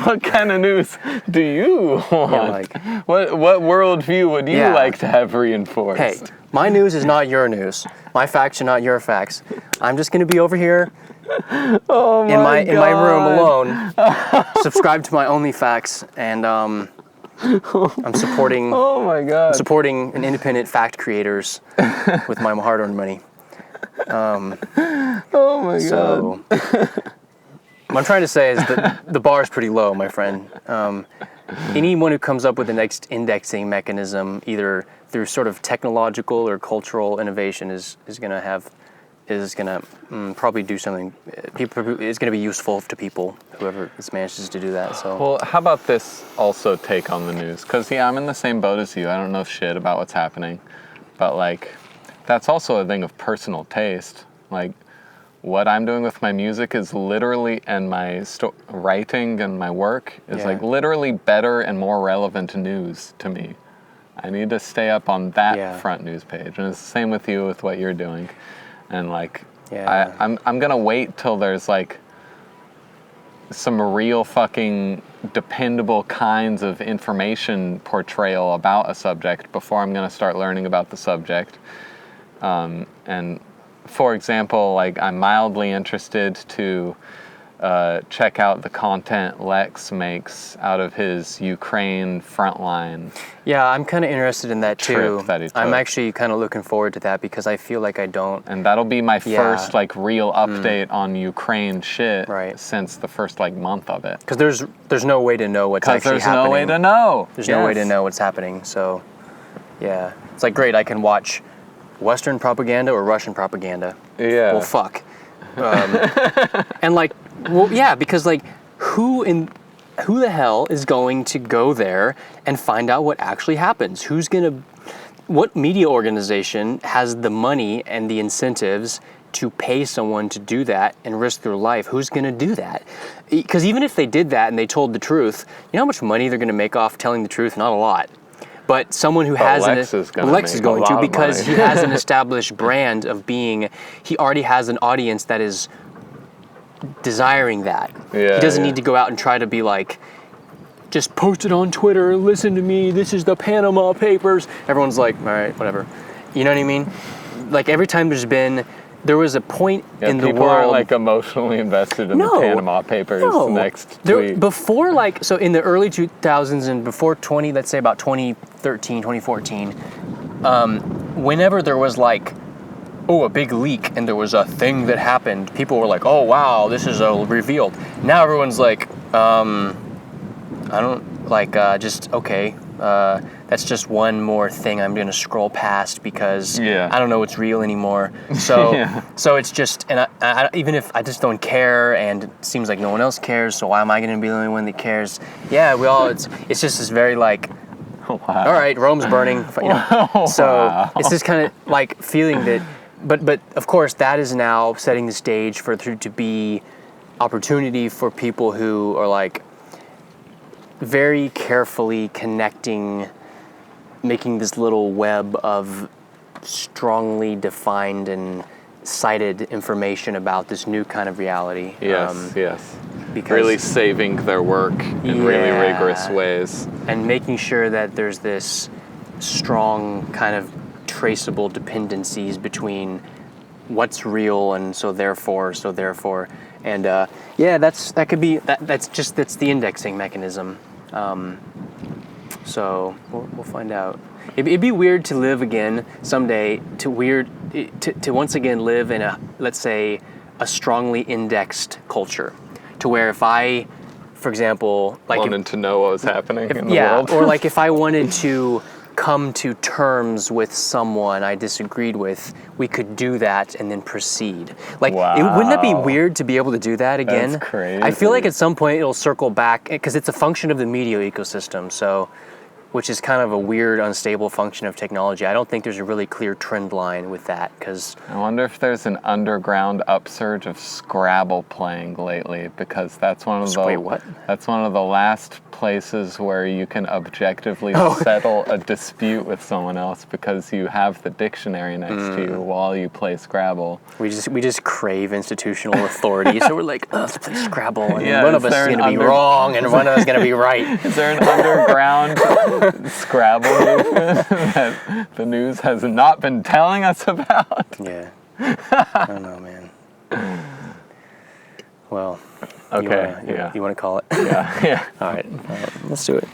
what kind of news do you want? Yeah, like, what worldview would you like to have reinforced? Hey, my news is not your news. My facts are not your facts. I'm just going to be over here in my room alone, subscribe to my only facts, and I'm supporting. Oh my God! I'm supporting an independent fact creators with my hard-earned money. Oh my God! So, what I'm trying to say is that the bar is pretty low, my friend. Anyone who comes up with the next indexing mechanism, either through sort of technological or cultural innovation, is going to probably do something. It's going to be useful to people, whoever manages to do that. So. Well, how about this also take on the news? Because I'm in the same boat as you. I don't know shit about what's happening, but like, that's also a thing of personal taste. Like, what I'm doing with my music is literally, and my writing and my work is like literally better and more relevant news to me. I need to stay up on that front news page, and it's the same with you with what you're doing. And like, I'm gonna wait till there's like some real fucking dependable kinds of information portrayal about a subject before I'm gonna start learning about the subject. And for example, like I'm mildly interested to check out the content Lex makes out of his Ukraine frontline. Yeah, I'm kind of interested in that too. That he took. I'm actually kind of looking forward to that because I feel like I don't. And that'll be my first like real update on Ukraine shit since the first like month of it. Because there's no way to know what's actually happening. There's no way to know. There's no way to know what's happening. So, yeah, it's like great. I can watch Western propaganda or Russian propaganda. Yeah. Well, fuck. And like, well, yeah, because like, who the hell is going to go there and find out what actually happens? What media organization has the money and the incentives to pay someone to do that and risk their life? Who's going to do that? Because even if they did that and they told the truth, you know how much money they're going to make off telling the truth? Not a lot. But someone who has Lex is going to because he has an established brand of being, he already has an audience that is desiring that. Yeah, he doesn't need to go out and try to be like, just post it on Twitter, listen to me, this is the Panama Papers. Everyone's like, all right, whatever. You know what I mean? Like every time there was a point in the world. People aren't like emotionally invested in the Panama Papers next tweet. Before like, so in the early 2000s and before let's say about 2013, 2014, whenever there was like, a big leak and there was a thing that happened, people were like, oh wow, this is revealed. Now everyone's like, I don't like, just, okay, that's just one more thing I'm going to scroll past because I don't know what's real anymore. So so it's just, and I even if I just don't care and it seems like no one else cares, so why am I going to be the only one that cares? Yeah, it's just this very like, all right, Rome's burning. You know? So it's this kind of like feeling that, but of course that is now setting the stage for there to be opportunity for people who are like very carefully connecting, making this little web of strongly defined and cited information about this new kind of reality. Yes. Because really saving their work in really rigorous ways. And making sure that there's this strong kind of traceable dependencies between what's real and so therefore. And that's the indexing mechanism. So we'll find out. It'd be weird to live again someday. To once again live in let's say, a strongly indexed culture, to where if I, for example, like wanted to know what was happening in the world. or like if I wanted to come to terms with someone I disagreed with, we could do that and then proceed. Like, wouldn't that be weird to be able to do that again? That's crazy. I feel like at some point it'll circle back, because it's a function of the media ecosystem, so, which is kind of a weird, unstable function of technology. I don't think there's a really clear trend line with that, because... I wonder if there's an underground upsurge of Scrabble playing lately, because that's one of the... Wait, what? That's one of the last places where you can objectively settle a dispute with someone else, because you have the dictionary next to you while you play Scrabble. We just crave institutional authority, so we're like, let's play Scrabble, and one of us is going to be wrong, and one of us is going to be right. Is there an underground Scrabble movement that the news has not been telling us about? Yeah. I don't know, man. Well, okay. you want to call it? Yeah. All right. Let's do it.